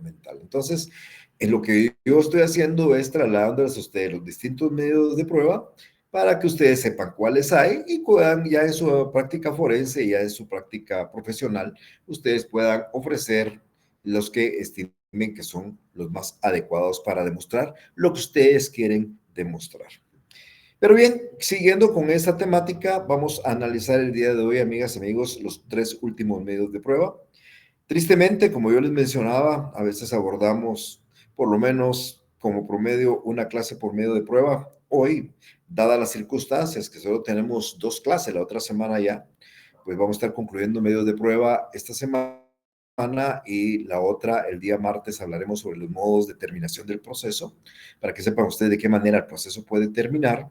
documental. Entonces, en lo que yo estoy haciendo es trasladándoles a ustedes los distintos medios de prueba para que ustedes sepan cuáles hay y puedan ya en su práctica forense, ya en su práctica profesional, ustedes puedan ofrecer los que estimen que son los más adecuados para demostrar lo que ustedes quieren demostrar. Pero bien, siguiendo con esta temática, vamos a analizar el día de hoy, amigas y amigos, los 3 últimos medios de prueba. Tristemente, como yo les mencionaba, a veces abordamos por lo menos como promedio una clase por medio de prueba. Hoy, dadas las circunstancias que solo tenemos 2 clases, la otra semana ya, pues vamos a estar concluyendo medios de prueba esta semana y la otra, el día martes, hablaremos sobre los modos de terminación del proceso, para que sepan ustedes de qué manera el proceso puede terminar.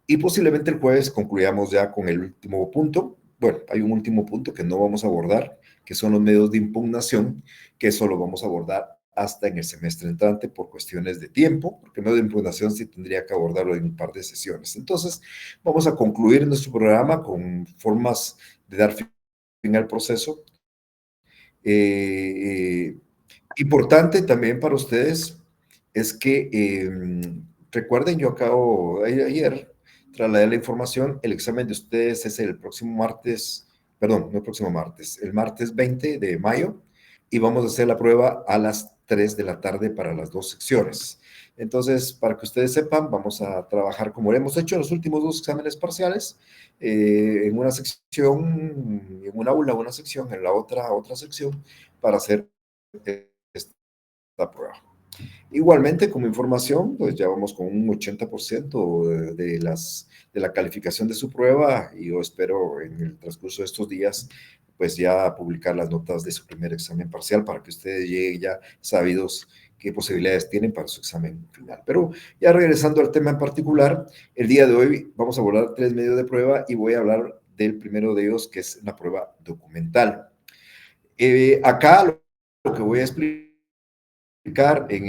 Y posiblemente el jueves concluyamos ya con el último punto. Bueno, hay un último punto que no vamos a abordar, que son los medios de impugnación, que eso lo vamos a abordar hasta en el semestre entrante por cuestiones de tiempo, porque el medio de impugnación sí tendría que abordarlo en un par de sesiones. Entonces, vamos a concluir nuestro programa con formas de dar fin al proceso. Importante también para ustedes es que recuerden, yo acabo ayer trasladé la información, el examen de ustedes es el próximo martes, perdón, no el próximo martes, el martes 20 de mayo y vamos a hacer la prueba a las 3 de la tarde para las 2 secciones. Entonces, para que ustedes sepan, vamos a trabajar como lo hemos hecho en los últimos 2 exámenes parciales, en una sección, en una aula, una sección, en la otra sección, para hacer esta prueba. Igualmente, como información, pues ya vamos con un 80% de la calificación de su prueba y yo espero en el transcurso de estos días, pues ya publicar las notas de su primer examen parcial para que ustedes lleguen ya sabidos qué posibilidades tienen para su examen final. Pero ya regresando al tema en particular, el día de hoy vamos a abordar 3 medios de prueba y voy a hablar del primero de ellos, que es la prueba documental. Acá lo que voy a explicar en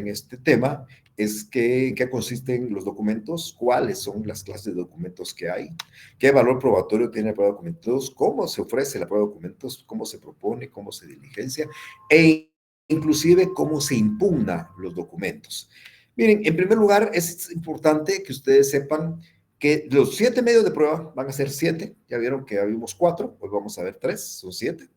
este tema es qué consisten los documentos, cuáles son las clases de documentos que hay, qué valor probatorio tiene la prueba de documentos, cómo se ofrece la prueba de documentos, cómo se propone, cómo se diligencia e inclusive cómo se impugna los documentos. Miren, en primer lugar, es importante que ustedes sepan que los 7 medios de prueba van a ser 7, ya vieron que habíamos 4, hoy vamos a ver 3, son 7.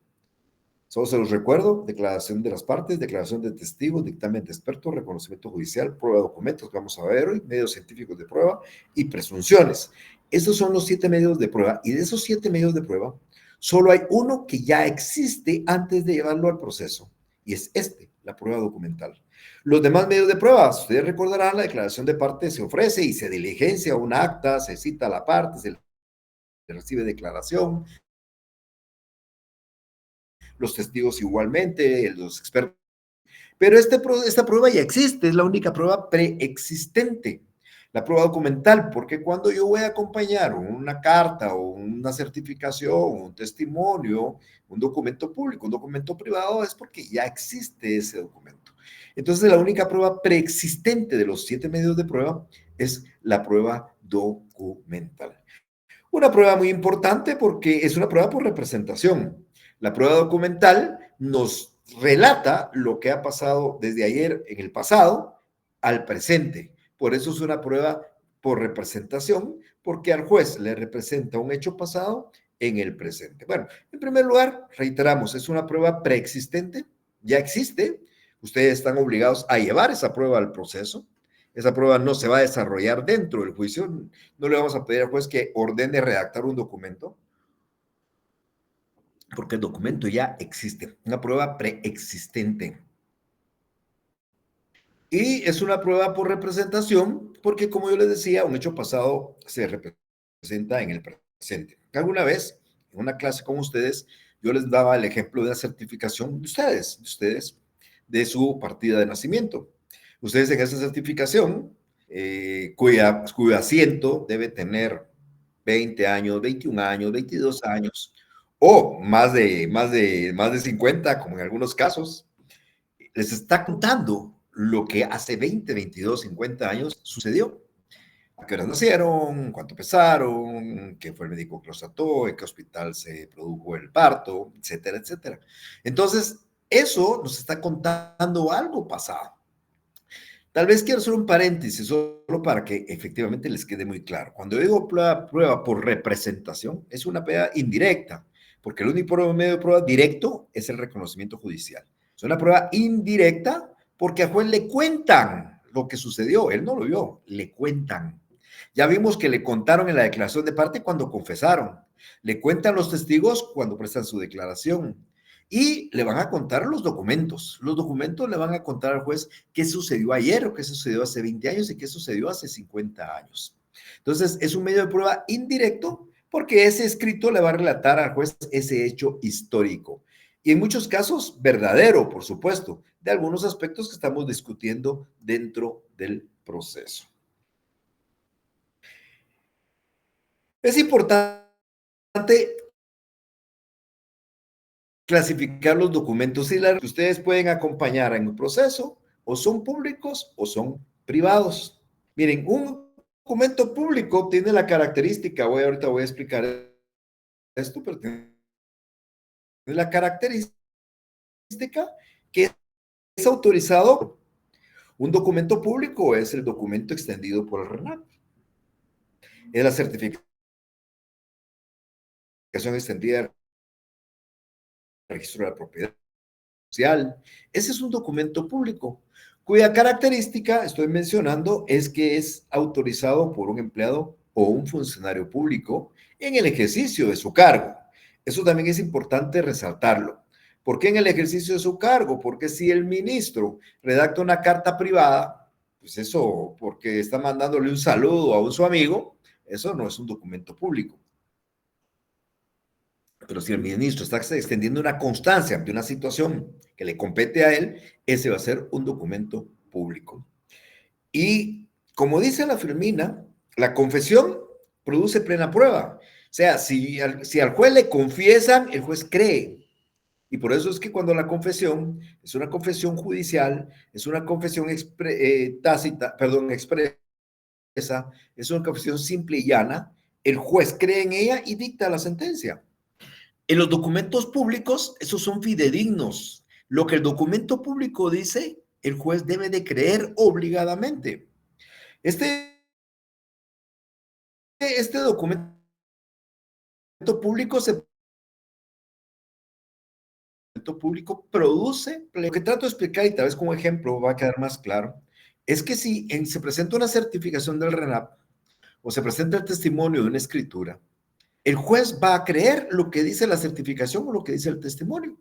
Solo se los recuerdo: declaración de las partes, declaración de testigos, dictamen de expertos, reconocimiento judicial, prueba de documentos que vamos a ver hoy, medios científicos de prueba y presunciones. Esos son los 7 medios de prueba y de esos 7 medios de prueba, solo hay uno que ya existe antes de llevarlo al proceso y es la prueba documental. Los demás medios de prueba, ustedes recordarán, la declaración de parte se ofrece y se diligencia un acta, se cita a la parte, se recibe declaración, los testigos igualmente, los expertos. Pero esta prueba ya existe, es la única prueba preexistente, la prueba documental, porque cuando yo voy a acompañar una carta o una certificación, un testimonio, un documento público, un documento privado, es porque ya existe ese documento. Entonces, la única prueba preexistente de los 7 medios de prueba es la prueba documental. Una prueba muy importante porque es una prueba por representación. La prueba documental nos relata lo que ha pasado desde ayer en el pasado al presente. Por eso es una prueba por representación, porque al juez le representa un hecho pasado en el presente. Bueno, en primer lugar, reiteramos, es una prueba preexistente, ya existe, ustedes están obligados a llevar esa prueba al proceso. Esa prueba no se va a desarrollar dentro del juicio. No le vamos a pedir al juez que ordene redactar un documento, porque el documento ya existe. Una prueba preexistente. Y es una prueba por representación, porque como yo les decía, un hecho pasado se representa en el presente. Alguna vez, en una clase con ustedes, yo les daba el ejemplo de la certificación de ustedes, de su partida de nacimiento. Ustedes en esa certificación, cuyo asiento debe tener 20 años, 21 años, 22 años, o más de 50, como en algunos casos, les está contando lo que hace 20, 22, 50 años sucedió. A qué horas nacieron, cuánto pesaron, qué fue el médico que los trató, en qué hospital se produjo el parto, etcétera, etcétera. Entonces, Eso nos está contando algo pasado. Tal vez quiero hacer un paréntesis solo para que efectivamente les quede muy claro. Cuando digo prueba por representación, es una prueba indirecta, porque el único medio de prueba directo es el reconocimiento judicial. Es una prueba indirecta porque a juez le cuentan lo que sucedió. Él no lo vio, le cuentan. Ya vimos que le contaron en la declaración de parte cuando confesaron. Le cuentan los testigos cuando prestan su declaración. Y le van a contar los documentos. Los documentos le van a contar al juez qué sucedió ayer o qué sucedió hace 20 años y qué sucedió hace 50 años. Entonces, es un medio de prueba indirecto porque ese escrito le va a relatar al juez ese hecho histórico. Y en muchos casos, verdadero, por supuesto, de algunos aspectos que estamos discutiendo dentro del proceso. Es importante clasificar los documentos y las que ustedes pueden acompañar en el proceso o son públicos o son privados. Miren, un documento público tiene la característica, ahorita voy a explicar esto, pero tiene la característica que es autorizado. Un documento público es el documento extendido por el RENAP. Es la certificación extendida del registro de la propiedad social. Ese es un documento público, cuya característica, estoy mencionando, es que es autorizado por un empleado o un funcionario público en el ejercicio de su cargo. Eso también es importante resaltarlo. ¿Por qué en el ejercicio de su cargo? Porque si el ministro redacta una carta privada, pues eso, porque está mandándole un saludo a su amigo, eso no es un documento público. Pero si el ministro está extendiendo una constancia ante una situación que le compete a él, ese va a ser un documento público. Y como dice la Firmina, la confesión produce plena prueba. O sea, si al juez le confiesan, el juez cree. Y por eso es que cuando la confesión es una confesión judicial, es una confesión tácita, perdón, expresa, es una confesión simple y llana, el juez cree en ella y dicta la sentencia. En los documentos públicos, esos son fidedignos. Lo que el documento público dice, el juez debe de creer obligadamente. Este documento público produce, lo que trato de explicar y tal vez como ejemplo va a quedar más claro, es que si se presenta una certificación del RENAP o se presenta el testimonio de una escritura, el juez va a creer lo que dice la certificación o lo que dice el testimonio.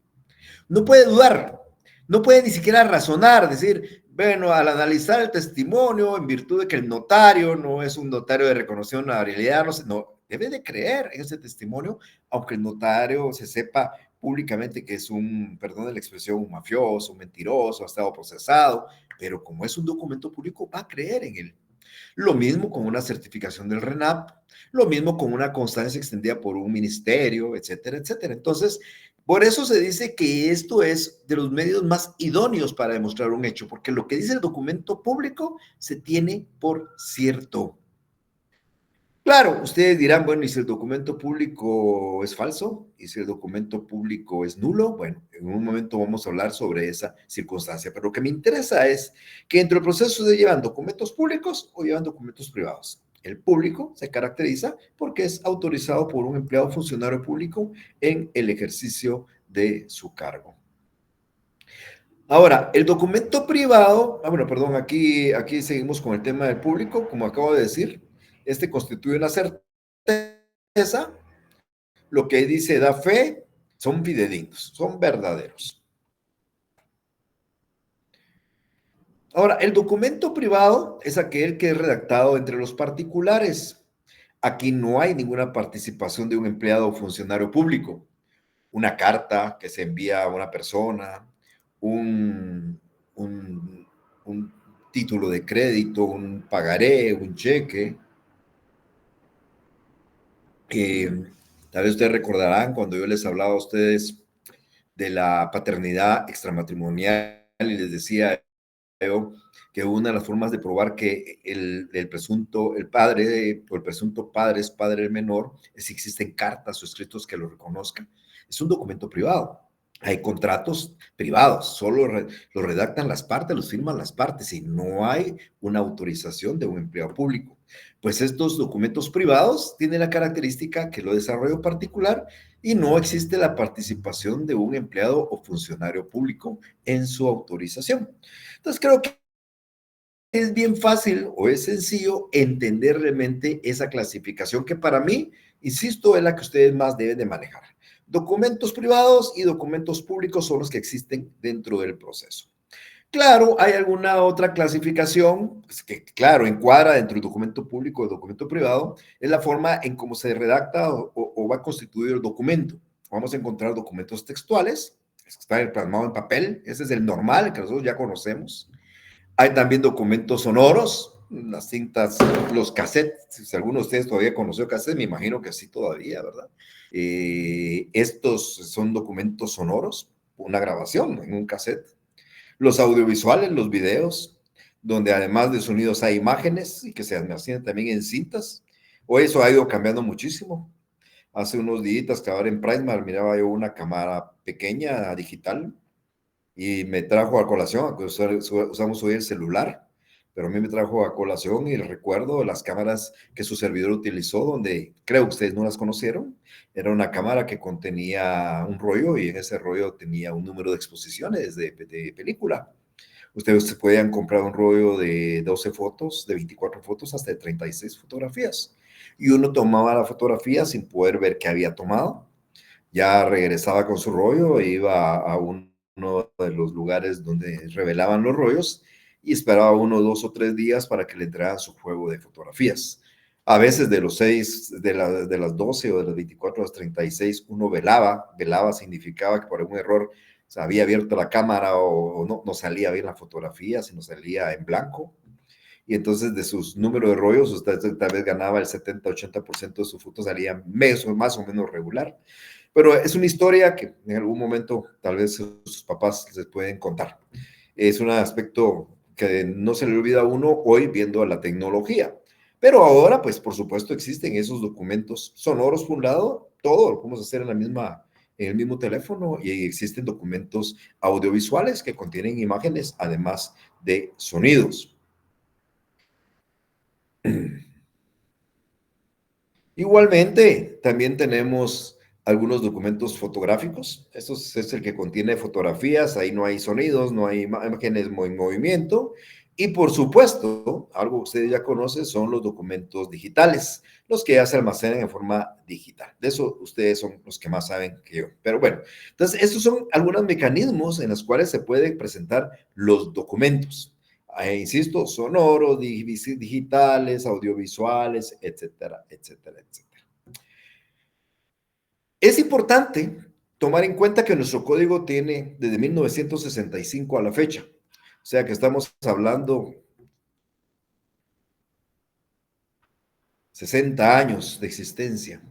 No puede dudar, no puede ni siquiera razonar, decir, bueno, al analizar el testimonio, en virtud de que el notario no es un notario de reconocimiento de honorabilidad, no, debe de creer en ese testimonio, aunque el notario se sepa públicamente que es perdón de la expresión, un mafioso, un mentiroso, ha estado procesado, pero como es un documento público, va a creer en él. Lo mismo con una certificación del RENAP, lo mismo con una constancia extendida por un ministerio, etcétera, etcétera. Entonces, por eso se dice que esto es de los medios más idóneos para demostrar un hecho, porque lo que dice el documento público se tiene por cierto. Claro, ustedes dirán, bueno, ¿y si el documento público es falso? ¿Y si el documento público es nulo? Bueno, en un momento vamos a hablar sobre esa circunstancia, pero lo que me interesa es que entre el proceso se llevan documentos públicos o llevan documentos privados. El público se caracteriza porque es autorizado por un empleado funcionario público en el ejercicio de su cargo. Ahora, el documento privado, bueno, perdón, aquí seguimos con el tema del público, como acabo de decir, este constituye una certeza, lo que dice da fe, son fidedignos, son verdaderos. Ahora, el documento privado es aquel que es redactado entre los particulares. Aquí no hay ninguna participación de un empleado o funcionario público. Una carta que se envía a una persona, un, un, un título de crédito, un pagaré, un cheque. Tal vez ustedes recordarán cuando yo les hablaba a ustedes de la paternidad extramatrimonial y les decía yo que una de las formas de probar que el padre o el presunto padre es padre del menor es si existen cartas o escritos que lo reconozcan. Es un documento privado. Hay contratos privados, solo los redactan las partes, los firman las partes y no hay una autorización de un empleado público. Pues estos documentos privados tienen la característica que lo desarrollo particular y no existe la participación de un empleado o funcionario público en su autorización. Entonces creo que es bien fácil o es sencillo entender realmente esa clasificación que para mí, insisto, es la que ustedes más deben de manejar. Documentos privados y documentos públicos son los que existen dentro del proceso. Claro, hay alguna otra clasificación pues, que, claro, encuadra dentro del documento público o documento privado, es la forma en cómo se redacta o va constituido el documento. Vamos a encontrar documentos textuales, está plasmado en papel, ese es el normal, que nosotros ya conocemos. Hay también documentos sonoros, las cintas, los cassettes, si alguno de ustedes todavía conoció cassettes, me imagino que sí todavía, ¿verdad? Estos son documentos sonoros, una grabación en un cassette. Los audiovisuales, los videos, donde además de sonidos hay imágenes y que se almacenan también en cintas. Hoy eso ha ido cambiando muchísimo. Hace unos días que ahora en Prismar miraba yo una cámara pequeña digital y me trajo a colación, usamos hoy el celular, pero a mí me trajo a colación y recuerdo las cámaras que su servidor utilizó, donde creo que ustedes no las conocieron. Era una cámara que contenía un rollo y en ese rollo tenía un número de exposiciones de película. Ustedes podían comprar un rollo de 12 fotos, de 24 fotos, hasta de 36 fotografías. Y uno tomaba la fotografía sin poder ver qué había tomado, ya regresaba con su rollo e iba a uno de los lugares donde revelaban los rollos y esperaba 1, 2 o 3 días para que le entraran su juego de fotografías. A veces de los 6, de las 12 o de las 24 a las 36, uno velaba significaba que por algún error se había abierto la cámara o no salía bien la fotografía, sino salía en blanco. Y entonces de sus números de rollos, usted tal vez ganaba el 70-80% de sus fotos, salían más o menos regular. Pero es una historia que en algún momento tal vez sus papás les pueden contar. Es un aspecto que no se le olvida a uno hoy viendo la tecnología. Pero ahora, pues por supuesto, existen esos documentos sonoros por un lado, todo lo podemos hacer en el mismo teléfono y existen documentos audiovisuales que contienen imágenes, además de sonidos. Igualmente, también tenemos algunos documentos fotográficos. Esto es el que contiene fotografías, ahí no hay sonidos, no hay imágenes en movimiento. Y por supuesto, algo que ustedes ya conocen son los documentos digitales, los que ya se almacenan en forma digital. De eso ustedes son los que más saben que yo. Pero bueno, entonces estos son algunos mecanismos en los cuales se pueden presentar los documentos. Insisto, sonoros, digitales, audiovisuales, etcétera, etcétera, etcétera. Es importante tomar en cuenta que nuestro código tiene desde 1965 a la fecha, o sea que estamos hablando 60 años de existencia.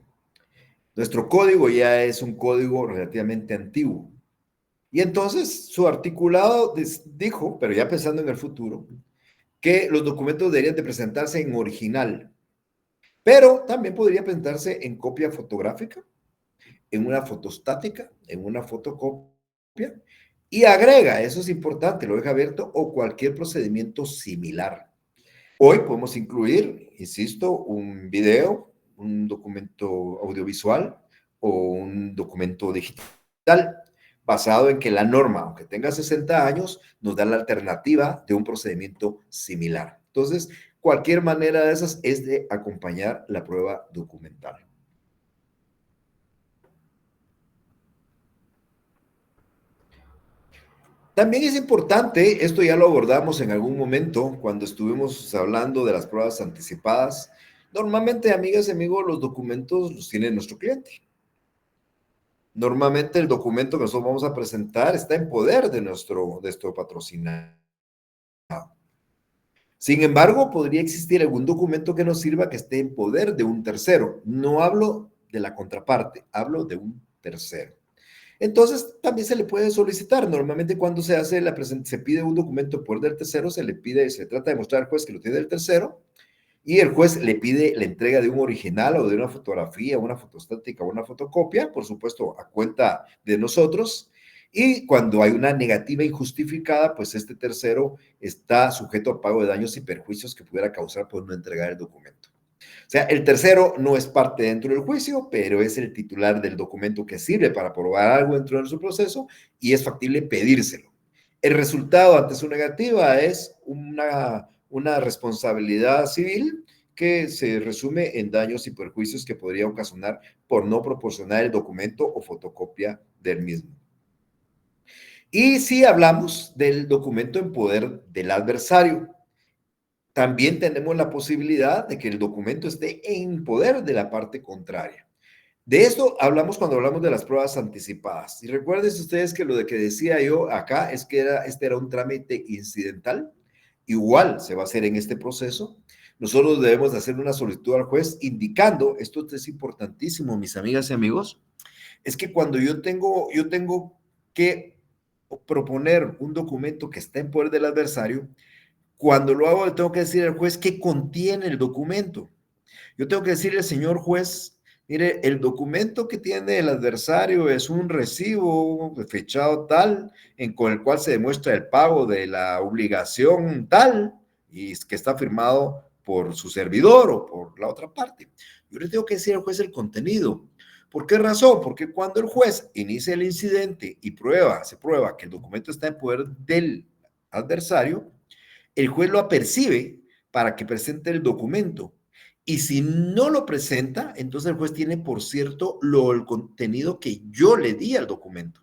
Nuestro código ya es un código relativamente antiguo. Y entonces su articulado dijo, pero ya pensando en el futuro, que los documentos deberían de presentarse en original, pero también podría presentarse en copia fotográfica, en una fotostática, en una fotocopia, y agrega, eso es importante, lo deja abierto, o cualquier procedimiento similar. Hoy podemos incluir, insisto, un video, un documento audiovisual o un documento digital, basado en que la norma, aunque tenga 60 años, nos da la alternativa de un procedimiento similar. Entonces, cualquier manera de esas es de acompañar la prueba documental. También es importante, esto ya lo abordamos en algún momento cuando estuvimos hablando de las pruebas anticipadas. Normalmente, amigas y amigos, los documentos los tiene nuestro cliente. Normalmente el documento que nosotros vamos a presentar está en poder de nuestro patrocinado. Sin embargo, podría existir algún documento que nos sirva que esté en poder de un tercero. No hablo de la contraparte, hablo de un tercero. Entonces, también se le puede solicitar. Normalmente cuando se hace se pide un documento por del tercero, se trata de mostrar al juez que lo tiene el tercero y el juez le pide la entrega de un original o de una fotografía, una fotostática o una fotocopia, por supuesto, a cuenta de nosotros. Y cuando hay una negativa injustificada, pues este tercero está sujeto a pago de daños y perjuicios que pudiera causar por no entregar el documento. O sea, el tercero no es parte dentro del juicio, pero es el titular del documento que sirve para probar algo dentro de su proceso y es factible pedírselo. El resultado ante su negativa es una responsabilidad civil que se resume en daños y perjuicios que podría ocasionar por no proporcionar el documento o fotocopia del mismo. Y si hablamos del documento en poder del adversario, también tenemos la posibilidad de que el documento esté en poder de la parte contraria. De esto hablamos cuando hablamos de las pruebas anticipadas. Y recuerden ustedes que lo de que decía yo acá es que este era un trámite incidental. Igual se va a hacer en este proceso. Nosotros debemos de hacer una solicitud al juez indicando, esto es importantísimo, mis amigas y amigos, es que cuando yo tengo que proponer un documento que está en poder del adversario, cuando lo hago, le tengo que decir al juez qué contiene el documento. Yo tengo que decirle, señor juez, mire, el documento que tiene el adversario es un recibo fechado tal, con el cual se demuestra el pago de la obligación tal, y que está firmado por su servidor o por la otra parte. Yo le tengo que decir al juez el contenido. ¿Por qué razón? Porque cuando el juez inicia el incidente y se prueba que el documento está en poder del adversario, el juez lo apercibe para que presente el documento. Y si no lo presenta, entonces el juez tiene por cierto el contenido que yo le di al documento.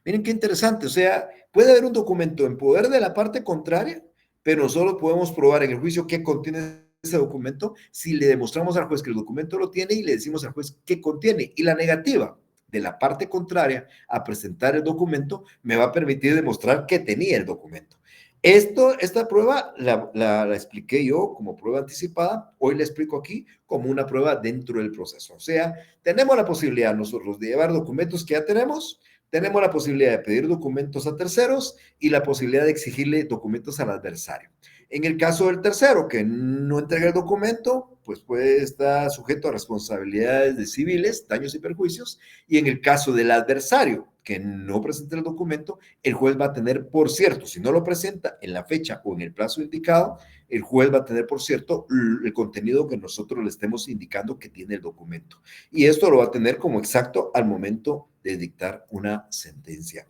Miren qué interesante, o sea, puede haber un documento en poder de la parte contraria, pero nosotros podemos probar en el juicio qué contiene ese documento si le demostramos al juez que el documento lo tiene y le decimos al juez qué contiene. Y la negativa de la parte contraria a presentar el documento me va a permitir demostrar que tenía el documento. Esta prueba la expliqué yo como prueba anticipada, hoy la explico aquí como una prueba dentro del proceso. O sea, tenemos la posibilidad nosotros de llevar documentos que ya tenemos la posibilidad de pedir documentos a terceros y la posibilidad de exigirle documentos al adversario. En el caso del tercero, que no entrega el documento, pues puede estar sujeto a responsabilidades de civiles, daños y perjuicios, y en el caso del adversario, que no presenta el documento, el juez va a tener, por cierto, si no lo presenta en la fecha o en el plazo indicado, el juez va a tener, por cierto, el contenido que nosotros le estemos indicando que tiene el documento. Y esto lo va a tener como exacto al momento de dictar una sentencia.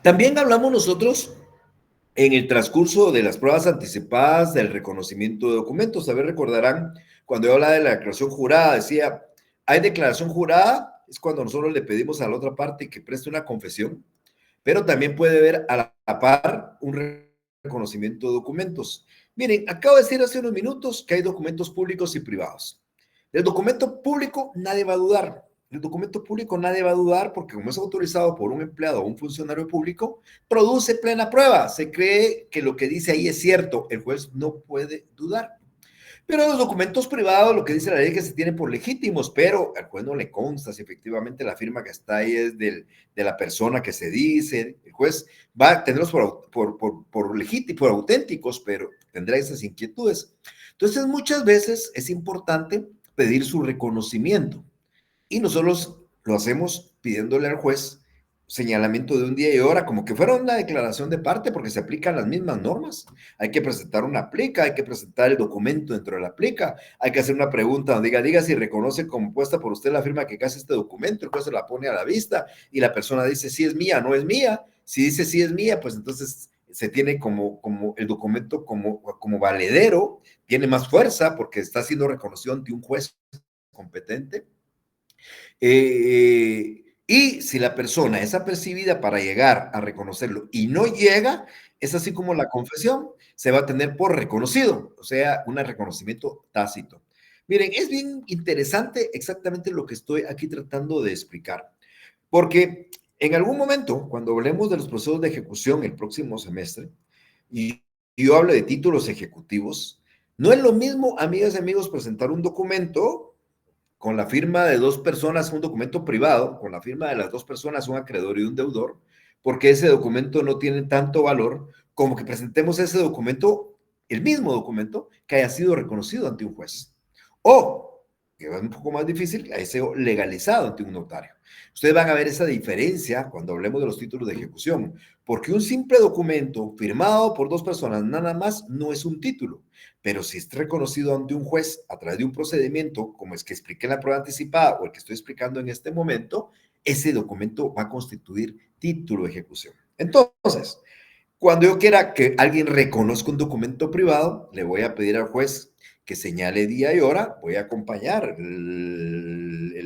También hablamos nosotros en el transcurso de las pruebas anticipadas del reconocimiento de documentos. A ver, recordarán, cuando yo hablaba de la declaración jurada, decía, hay declaración jurada, es cuando nosotros le pedimos a la otra parte que preste una confesión, pero también puede haber a la par un reconocimiento de documentos. Miren, acabo de decir hace unos minutos que hay documentos públicos y privados. El documento público nadie va a dudar. El documento público nadie va a dudar porque como es autorizado por un empleado o un funcionario público, produce plena prueba. Se cree que lo que dice ahí es cierto. El juez no puede dudar. Pero los documentos privados, lo que dice la ley es que se tienen por legítimos, pero al juez no le consta si efectivamente la firma que está ahí es de la persona que se dice. El juez va a tenerlos por legítimos, por auténticos, pero tendrá esas inquietudes. Entonces, muchas veces es importante pedir su reconocimiento y nosotros lo hacemos pidiéndole al juez señalamiento de un día y hora, como que fuera una declaración de parte, porque se aplican las mismas normas. Hay que presentar una plica, hay que presentar el documento dentro de la plica, hay que hacer una pregunta donde diga si reconoce como puesta por usted la firma que hace este documento, el juez se la pone a la vista y la persona dice si es mía, no es mía. Si dice si es mía, pues entonces se tiene como el documento como valedero, tiene más fuerza porque está siendo reconocido ante un juez competente. Y si la persona es apercibida para llegar a reconocerlo y no llega, es así como la confesión se va a tener por reconocido, o sea, un reconocimiento tácito. Miren, es bien interesante exactamente lo que estoy aquí tratando de explicar, porque en algún momento, cuando hablemos de los procesos de ejecución el próximo semestre, y yo hablo de títulos ejecutivos, no es lo mismo, amigas y amigos, presentar un documento con la firma de dos personas, un documento privado, con la firma de las dos personas, un acreedor y un deudor, porque ese documento no tiene tanto valor como que presentemos ese documento, el mismo documento, que haya sido reconocido ante un juez. O que es un poco más difícil, a ese legalizado ante un notario. Ustedes van a ver esa diferencia cuando hablemos de los títulos de ejecución, porque un simple documento firmado por dos personas nada más no es un título, pero si es reconocido ante un juez a través de un procedimiento, como es que expliqué en la prueba anticipada o el que estoy explicando en este momento, ese documento va a constituir título de ejecución. Entonces, cuando yo quiera que alguien reconozca un documento privado, le voy a pedir al juez que señale día y hora, voy a acompañar el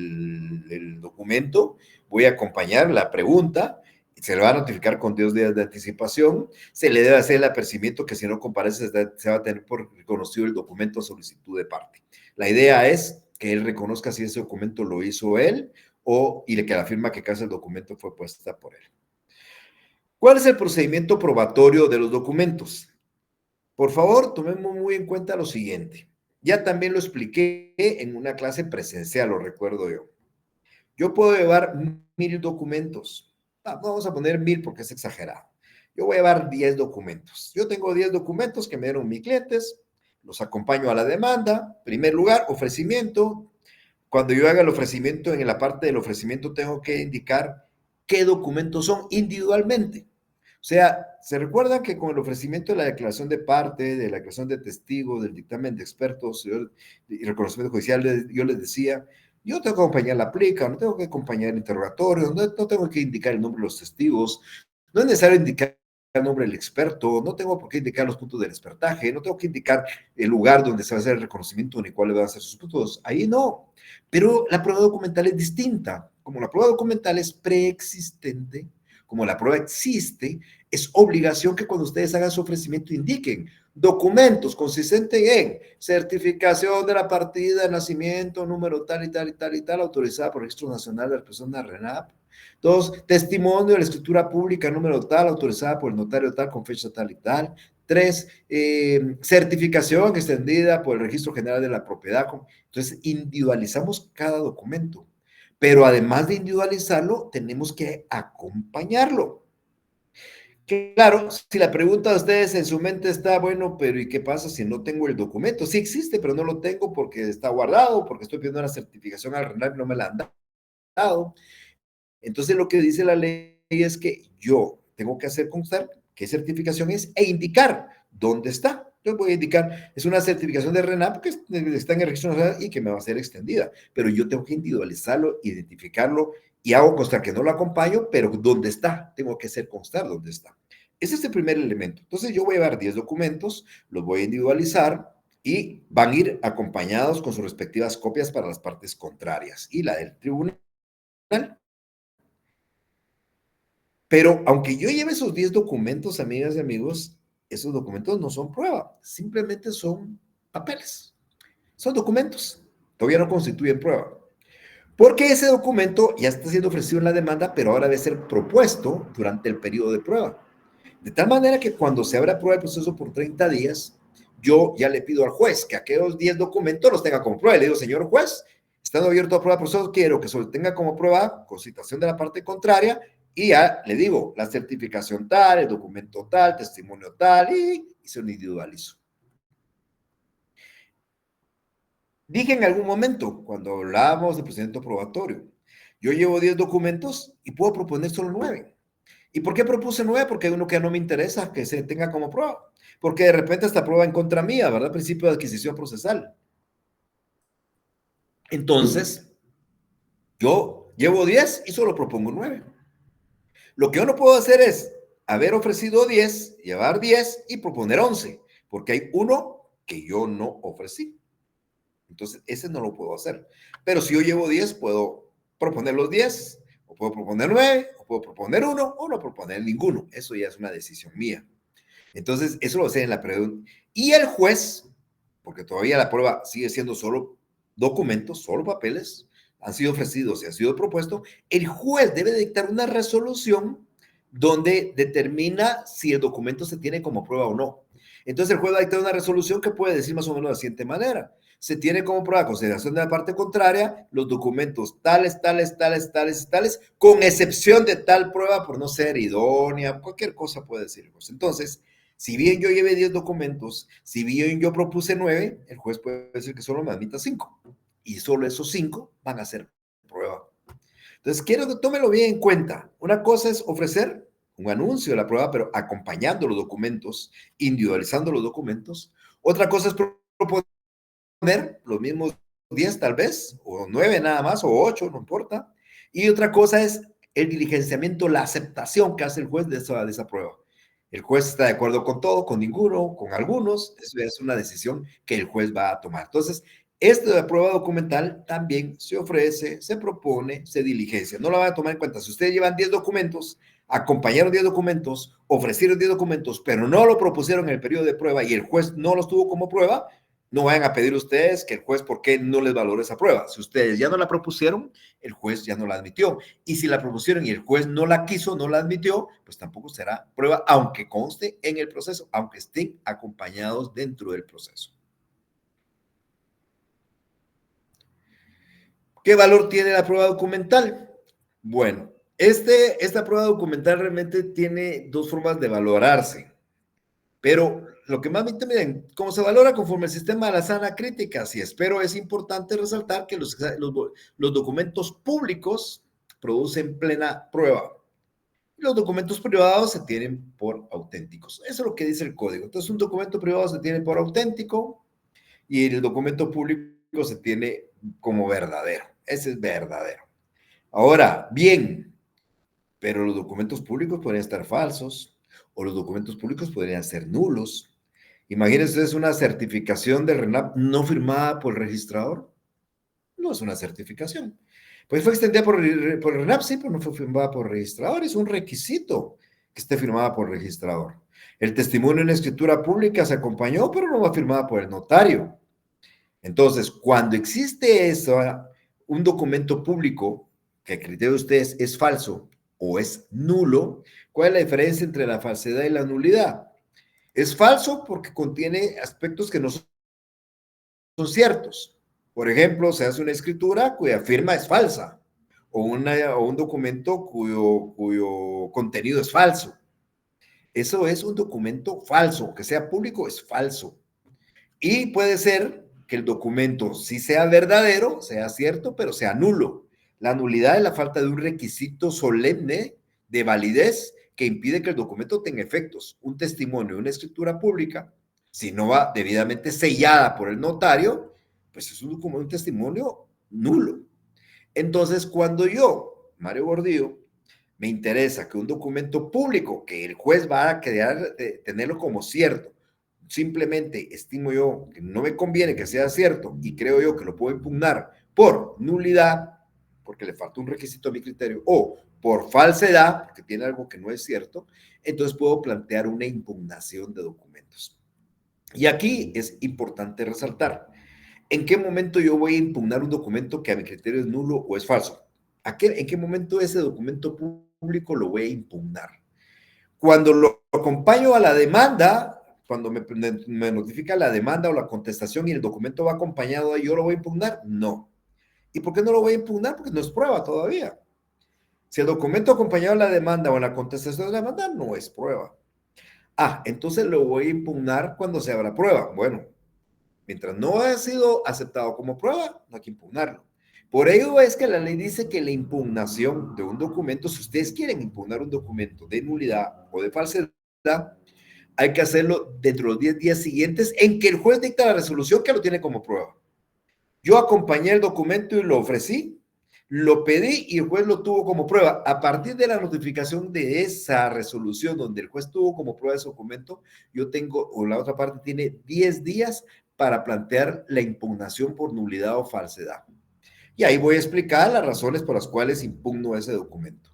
documento, voy a acompañar la pregunta, se le va a notificar con 2 días de anticipación, se le debe hacer el apercibimiento que si no comparece se va a tener por reconocido el documento a solicitud de parte. La idea es que él reconozca si ese documento lo hizo él y que la firma que casa el documento fue puesta por él. ¿Cuál es el procedimiento probatorio de los documentos? Por favor, tomemos muy en cuenta lo siguiente. Ya también lo expliqué en una clase presencial, lo recuerdo yo. Yo puedo llevar 1000 documentos. No, vamos a poner 1000 porque es exagerado. Yo voy a llevar 10 documentos. Yo tengo 10 documentos que me dieron mis clientes, los acompaño a la demanda. Primer lugar, ofrecimiento. Cuando yo haga el ofrecimiento, en la parte del ofrecimiento tengo que indicar qué documentos son individualmente. O sea, ¿se recuerda que con el ofrecimiento de la declaración de parte, de la declaración de testigo, del dictamen de expertos y reconocimiento judicial, yo les decía, yo tengo que acompañar la plica, no tengo que acompañar el interrogatorio, no tengo que indicar el nombre de los testigos, no es necesario indicar el nombre del experto, no tengo por qué indicar los puntos del expertaje, no tengo que indicar el lugar donde se va a hacer el reconocimiento ni cuáles van a ser sus puntos, ahí no. Pero la prueba documental es distinta. Como la prueba documental es preexistente, como la prueba existe, es obligación que cuando ustedes hagan su ofrecimiento indiquen documentos consistentes en certificación de la partida de nacimiento, número tal y tal y tal y tal, autorizada por el Registro Nacional de la Persona RENAP. 2, testimonio de la escritura pública, número tal, autorizada por el notario tal, con fecha tal y tal. 3, certificación extendida por el Registro General de la Propiedad. Entonces, individualizamos cada documento. Pero además de individualizarlo, tenemos que acompañarlo. Claro, si la pregunta de ustedes en su mente está, bueno, pero ¿y qué pasa si no tengo el documento? Sí existe, pero no lo tengo porque está guardado, porque estoy pidiendo una certificación al RENAP y no me la han dado. Entonces, lo que dice la ley es que yo tengo que hacer constar qué certificación es e indicar dónde está. Yo voy a indicar, es una certificación de RENAP que está en el registro nacional y que me va a ser extendida, pero yo tengo que individualizarlo, identificarlo y hago constar que no lo acompaño, pero dónde está, tengo que hacer constar dónde está. Ese es el primer elemento. Entonces, yo voy a llevar 10 documentos, los voy a individualizar y van a ir acompañados con sus respectivas copias para las partes contrarias y la del tribunal. Pero aunque yo lleve esos 10 documentos, amigas y amigos, esos documentos no son prueba, simplemente son papeles, son documentos, todavía no constituyen prueba. Porque ese documento ya está siendo ofrecido en la demanda, pero ahora debe ser propuesto durante el periodo de prueba. De tal manera que cuando se abra prueba de proceso por 30 días, yo ya le pido al juez que aquellos 10 documentos los tenga como prueba. Le digo, señor juez, estando abierto a prueba de proceso, quiero que solo tenga como prueba con citación de la parte contraria y ya le digo la certificación tal, el documento tal, testimonio tal y se lo individualizo. Dije en algún momento, cuando hablábamos de procedimiento probatorio, yo llevo 10 documentos y puedo proponer solo 9. ¿Y por qué propuse 9? Porque hay uno que no me interesa que se tenga como prueba. Porque de repente esta prueba en contra mía, ¿verdad? Principio de adquisición procesal. Entonces, yo llevo 10 y solo propongo 9. Lo que yo no puedo hacer es haber ofrecido 10, llevar 10 y proponer 11, porque hay uno que yo no ofrecí. Entonces, ese no lo puedo hacer. Pero si yo llevo 10, puedo proponer los 10, o puedo proponer 9, o puedo proponer uno, o no proponer ninguno. Eso ya es una decisión mía. Entonces, eso lo hace en la pregunta. Y el juez, porque todavía la prueba sigue siendo solo documentos, solo papeles, han sido ofrecidos y han sido propuestos, el juez debe dictar una resolución donde determina si el documento se tiene como prueba o no. Entonces, el juez va a dictar una resolución que puede decir más o menos de la siguiente manera. Se tiene como prueba consideración de la parte contraria los documentos tales, tales, tales, tales, tales, con excepción de tal prueba por no ser idónea, cualquier cosa puede decir. Entonces, si bien yo llevé 10 documentos, si bien yo propuse 9, el juez puede decir que solo me admita 5. y solo esos 5 van a ser prueba. Entonces, quiero que tómelo bien en cuenta. Una cosa es ofrecer un anuncio de la prueba, pero acompañando los documentos, individualizando los documentos. Otra cosa es proponer los mismos 10 tal vez, o 9 nada más, o 8, no importa. Y otra cosa es el diligenciamiento, la aceptación que hace el juez de esa prueba. El juez está de acuerdo con todo, con ninguno, con algunos. Eso es una decisión que el juez va a tomar. Entonces, esto de prueba documental también se ofrece, se propone, se diligencia. No la van a tomar en cuenta. Si ustedes llevan 10 documentos, acompañaron 10 documentos, ofrecieron 10 documentos, pero no lo propusieron en el periodo de prueba y el juez no los tuvo como prueba, no vayan a pedir ustedes que el juez, ¿por qué no les valore esa prueba? Si ustedes ya no la propusieron, el juez ya no la admitió. Y si la propusieron y el juez no la quiso, no la admitió, pues tampoco será prueba, aunque conste en el proceso, aunque estén acompañados dentro del proceso. ¿Qué valor tiene la prueba documental? Bueno, esta prueba documental realmente tiene dos formas de valorarse, pero lo que más me interesa, ¿cómo se valora conforme el sistema de la sana crítica? Sí, espero es importante resaltar que los documentos públicos producen plena prueba. Los documentos privados se tienen por auténticos. Eso es lo que dice el código. Entonces, un documento privado se tiene por auténtico y el documento público se tiene como verdadero. Ese es verdadero. Ahora, bien, pero los documentos públicos podrían estar falsos o los documentos públicos podrían ser nulos. Imagínense, es una certificación del RENAP no firmada por el registrador. No es una certificación. Pues fue extendida por el RENAP, sí, pero no fue firmada por el registrador. Es un requisito que esté firmada por el registrador. El testimonio en escritura pública se acompañó, pero no va firmada por el notario. Entonces, cuando existe eso, un documento público que a criterio de ustedes es falso o es nulo, ¿cuál es la diferencia entre la falsedad y la nulidad? Es falso porque contiene aspectos que no son ciertos. Por ejemplo, se hace una escritura cuya firma es falsa o un documento cuyo contenido es falso. Eso es un documento falso, que sea público es falso. Y puede ser que el documento sí sea verdadero, sea cierto, pero sea nulo. La nulidad es la falta de un requisito solemne de validez que impide que el documento tenga efectos. Un testimonio, una escritura pública, si no va debidamente sellada por el notario, pues es un testimonio nulo. Entonces, cuando yo, Mario Gordillo, me interesa que un documento público, que el juez va a querer tenerlo como cierto, simplemente estimo yo que no me conviene que sea cierto y creo yo que lo puedo impugnar por nulidad, porque le falta un requisito a mi criterio, o por falsedad, porque tiene algo que no es cierto, entonces puedo plantear una impugnación de documentos. Y aquí es importante resaltar, ¿en qué momento yo voy a impugnar un documento que a mi criterio es nulo o es falso? ¿En qué momento ese documento público lo voy a impugnar? Cuando lo acompaño a la demanda, cuando me notifica la demanda o la contestación y el documento va acompañado, ¿yo lo voy a impugnar? No. ¿Y por qué no lo voy a impugnar? Porque no es prueba todavía. Si el documento acompañado a la demanda o la contestación de la demanda no es prueba. Entonces lo voy a impugnar cuando se abra prueba. Bueno, mientras no haya sido aceptado como prueba, no hay que impugnarlo. Por ello es que la ley dice que la impugnación de un documento, si ustedes quieren impugnar un documento de nulidad o de falsedad, hay que hacerlo dentro de los 10 días siguientes en que el juez dicta la resolución que lo tiene como prueba. Yo acompañé el documento y lo ofrecí, lo pedí y el juez lo tuvo como prueba. A partir de la notificación de esa resolución donde el juez tuvo como prueba ese documento, yo tengo, o la otra parte tiene 10 días para plantear la impugnación por nulidad o falsedad. Y ahí voy a explicar las razones por las cuales impugno ese documento.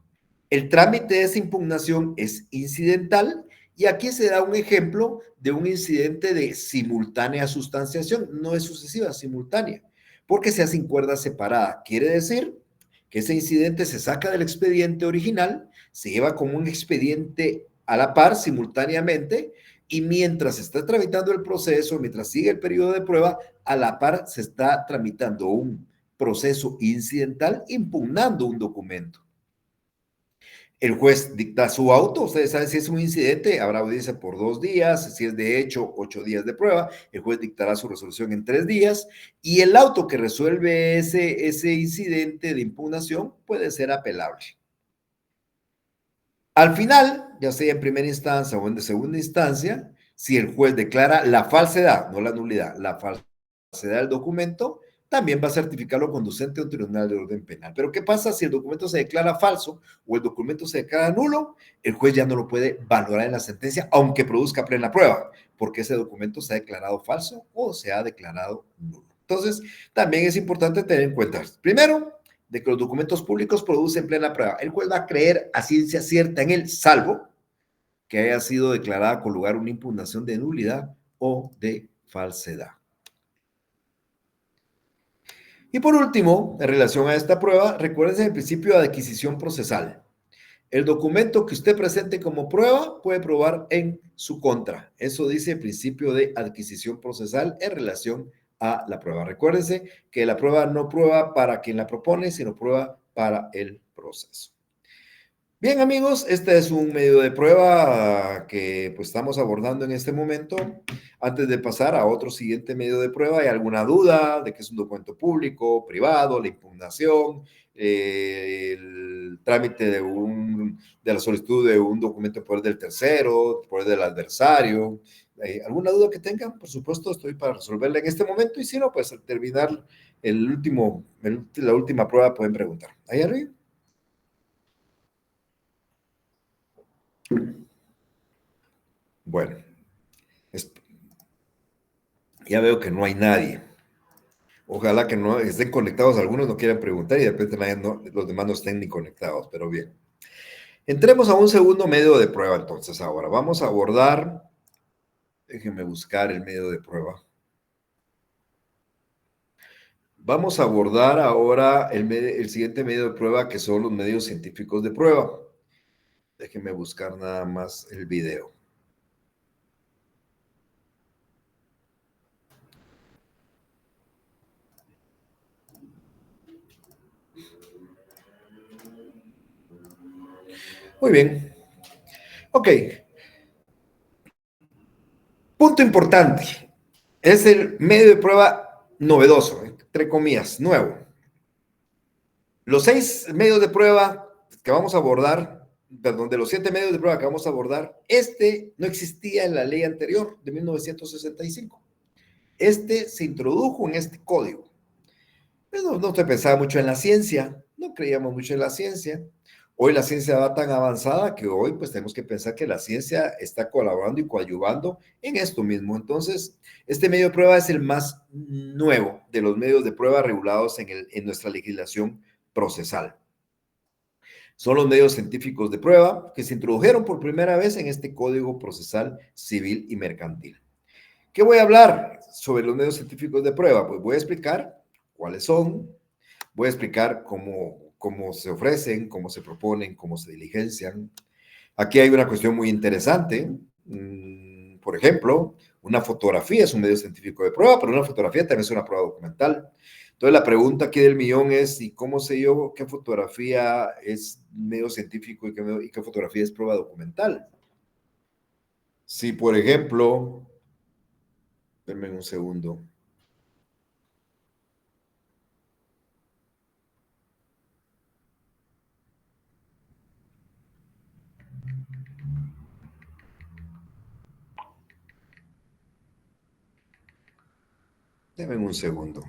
El trámite de esa impugnación es incidental y aquí se da un ejemplo de un incidente de simultánea sustanciación, no es sucesiva, simultánea, porque se hace en cuerda separada. Quiere decir que ese incidente se saca del expediente original, se lleva como un expediente a la par simultáneamente y mientras se está tramitando el proceso, mientras sigue el periodo de prueba, a la par se está tramitando un proceso incidental impugnando un documento. El juez dicta su auto, ustedes saben si es un incidente, habrá audiencia por 2 días, si es de hecho 8 días de prueba, el juez dictará su resolución en 3 días y el auto que resuelve ese incidente de impugnación puede ser apelable. Al final, ya sea en primera instancia o en segunda instancia, si el juez declara la falsedad, no la nulidad, la falsedad del documento, también va a certificarlo conducente a un tribunal de orden penal. Pero ¿qué pasa si el documento se declara falso o el documento se declara nulo? El juez ya no lo puede valorar en la sentencia, aunque produzca plena prueba, porque ese documento se ha declarado falso o se ha declarado nulo. Entonces, también es importante tener en cuenta, primero, de que los documentos públicos producen plena prueba. El juez va a creer a ciencia cierta en él, salvo que haya sido declarada con lugar una impugnación de nulidad o de falsedad. Y por último, en relación a esta prueba, recuérdense el principio de adquisición procesal. El documento que usted presente como prueba puede probar en su contra. Eso dice el principio de adquisición procesal en relación a la prueba. Recuérdense que la prueba no prueba para quien la propone, sino prueba para el proceso. Bien, amigos, este es un medio de prueba que pues, estamos abordando en este momento. Antes de pasar a otro siguiente medio de prueba, ¿hay alguna duda de que es un documento público, privado, la impugnación, el trámite de la solicitud de un documento de poder del tercero, poder del adversario? ¿Alguna duda que tengan? Por supuesto, estoy para resolverla en este momento y si no, pues al terminar la última prueba pueden preguntar. ¿Ahí arriba? Bueno, ya veo que no hay nadie. Ojalá que no estén conectados, algunos no quieran preguntar y de repente los demás no estén ni conectados, pero bien. Entremos a un segundo medio de prueba entonces ahora. Vamos a abordar, déjenme buscar el medio de prueba. Vamos a abordar ahora el siguiente medio de prueba que son los medios científicos de prueba. Déjenme buscar nada más el video. Muy bien. Ok. Punto importante. Es el medio de prueba novedoso, entre comillas, nuevo. Los 6 medios de prueba que vamos a abordar, perdón, de los 7 medios de prueba que vamos a abordar, este no existía en la ley anterior de 1965. Este se introdujo en este código. Pero no se pensaba mucho en la ciencia, no creíamos mucho en la ciencia. Hoy la ciencia va tan avanzada que hoy pues tenemos que pensar que la ciencia está colaborando y coadyuvando en esto mismo. Entonces, este medio de prueba es el más nuevo de los medios de prueba regulados en nuestra legislación procesal. Son los medios científicos de prueba que se introdujeron por primera vez en este Código Procesal Civil y Mercantil. ¿Qué voy a hablar sobre los medios científicos de prueba? Pues voy a explicar cuáles son, voy a explicar cómo se ofrecen, cómo se proponen, cómo se diligencian. Aquí hay una cuestión muy interesante. Por ejemplo, una fotografía es un medio científico de prueba, pero una fotografía también es una prueba documental. Entonces, la pregunta aquí del millón es, ¿y cómo sé yo qué fotografía es medio científico y qué fotografía es prueba documental? Si, por ejemplo, denme un segundo. Denme un segundo.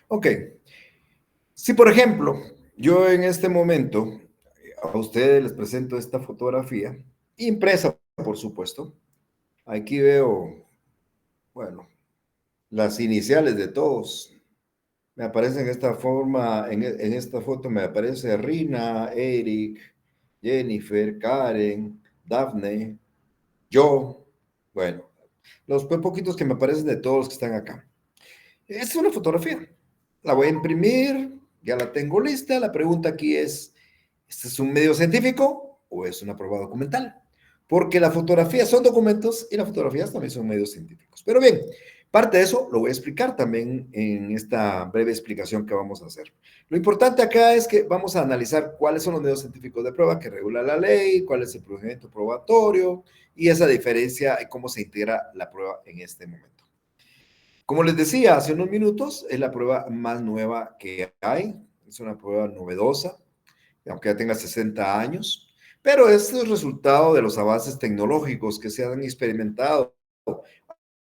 Ok. Si, por ejemplo, yo en este momento a ustedes les presento esta fotografía, impresa, por supuesto. Aquí veo, bueno, las iniciales de todos. Me aparecen en esta forma, en esta foto me aparece Rina, Eric, Jennifer, Karen, Daphne, yo. Bueno, los poquitos que me aparecen de todos los que están acá. Esta es una fotografía. La voy a imprimir, ya la tengo lista. La pregunta aquí es, ¿este es un medio científico o es una prueba documental? porque las fotografías son documentos y las fotografías también son medios científicos. Pero bien, parte de eso lo voy a explicar también en esta breve explicación que vamos a hacer. Lo importante acá es que vamos a analizar cuáles son los medios científicos de prueba que regula la ley, cuál es el procedimiento probatorio y esa diferencia y cómo se integra la prueba en este momento. Como les decía hace unos minutos, es la prueba más nueva que hay, es una prueba novedosa, aunque ya tenga 60 años, pero este es el resultado de los avances tecnológicos que se han experimentado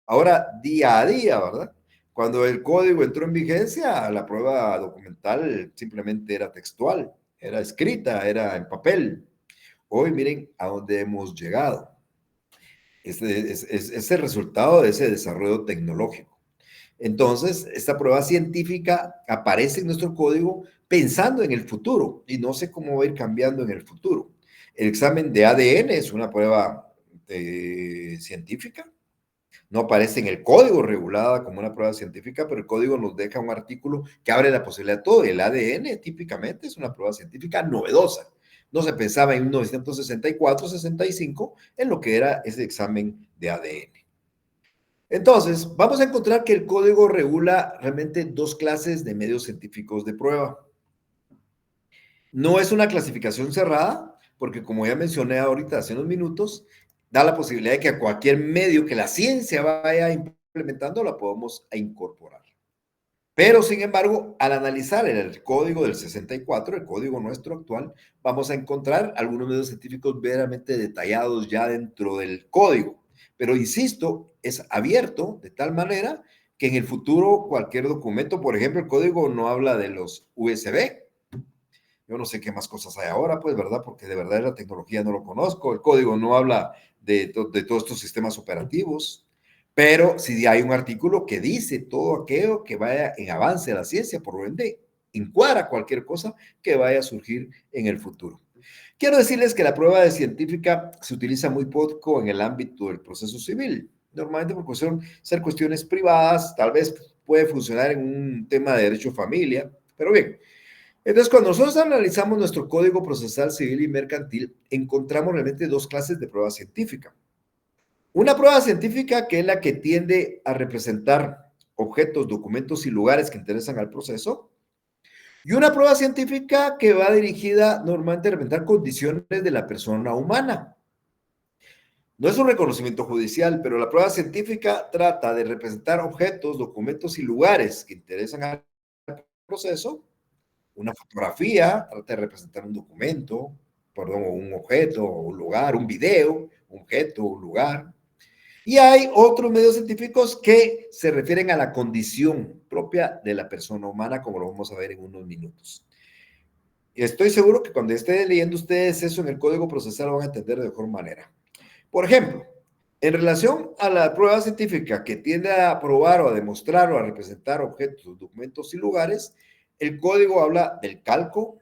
ahora día a día, ¿verdad? Cuando el código entró en vigencia, la prueba documental simplemente era textual, era escrita, era en papel. Hoy miren a dónde hemos llegado. Es el resultado de ese desarrollo tecnológico. Entonces, esta prueba científica aparece en nuestro código pensando en el futuro y no sé cómo va a ir cambiando en el futuro. El examen de ADN es una prueba científica, no aparece en el código regulada como una prueba científica, pero el código nos deja un artículo que abre la posibilidad de todo. El ADN típicamente es una prueba científica novedosa. No se pensaba en 1964, 65 en lo que era ese examen de ADN. Entonces, vamos a encontrar que el código regula realmente dos clases de medios científicos de prueba. No es una clasificación cerrada, porque como ya mencioné ahorita hace unos minutos, da la posibilidad de que a cualquier medio que la ciencia vaya implementando la podemos incorporar. Pero, sin embargo, al analizar el código del 64, el código nuestro actual, vamos a encontrar algunos medios científicos verdaderamente detallados ya dentro del código. Pero, insisto, es abierto de tal manera que en el futuro cualquier documento, por ejemplo, el código no habla de los USB. Yo no sé qué más cosas hay ahora, pues, ¿verdad? Porque de verdad la tecnología no lo conozco. El código no habla de todos estos sistemas operativos. Pero si hay un artículo que dice todo aquello que vaya en avance de la ciencia, por lo ende, encuadra cualquier cosa que vaya a surgir en el futuro. Quiero decirles que la prueba de científica se utiliza muy poco en el ámbito del proceso civil. Normalmente por ser cuestiones privadas, tal vez puede funcionar en un tema de derecho de familia, pero bien. Entonces, cuando nosotros analizamos nuestro código procesal civil y mercantil, encontramos realmente dos clases de prueba científica. Una prueba científica que es la que tiende a representar objetos, documentos y lugares que interesan al proceso. Y una prueba científica que va dirigida normalmente a representar condiciones de la persona humana. No es un reconocimiento judicial, pero la prueba científica trata de representar objetos, documentos y lugares que interesan al proceso. Una fotografía trata de representar un documento, perdón, un objeto, un lugar, un video, un objeto, un lugar. Y hay otros medios científicos que se refieren a la condición propia de la persona humana, como lo vamos a ver en unos minutos. Estoy seguro que cuando estén leyendo ustedes eso en el código procesal lo van a entender de mejor manera. Por ejemplo, en relación a la prueba científica que tiende a probar o a demostrar o a representar objetos, documentos y lugares, el código habla del calco,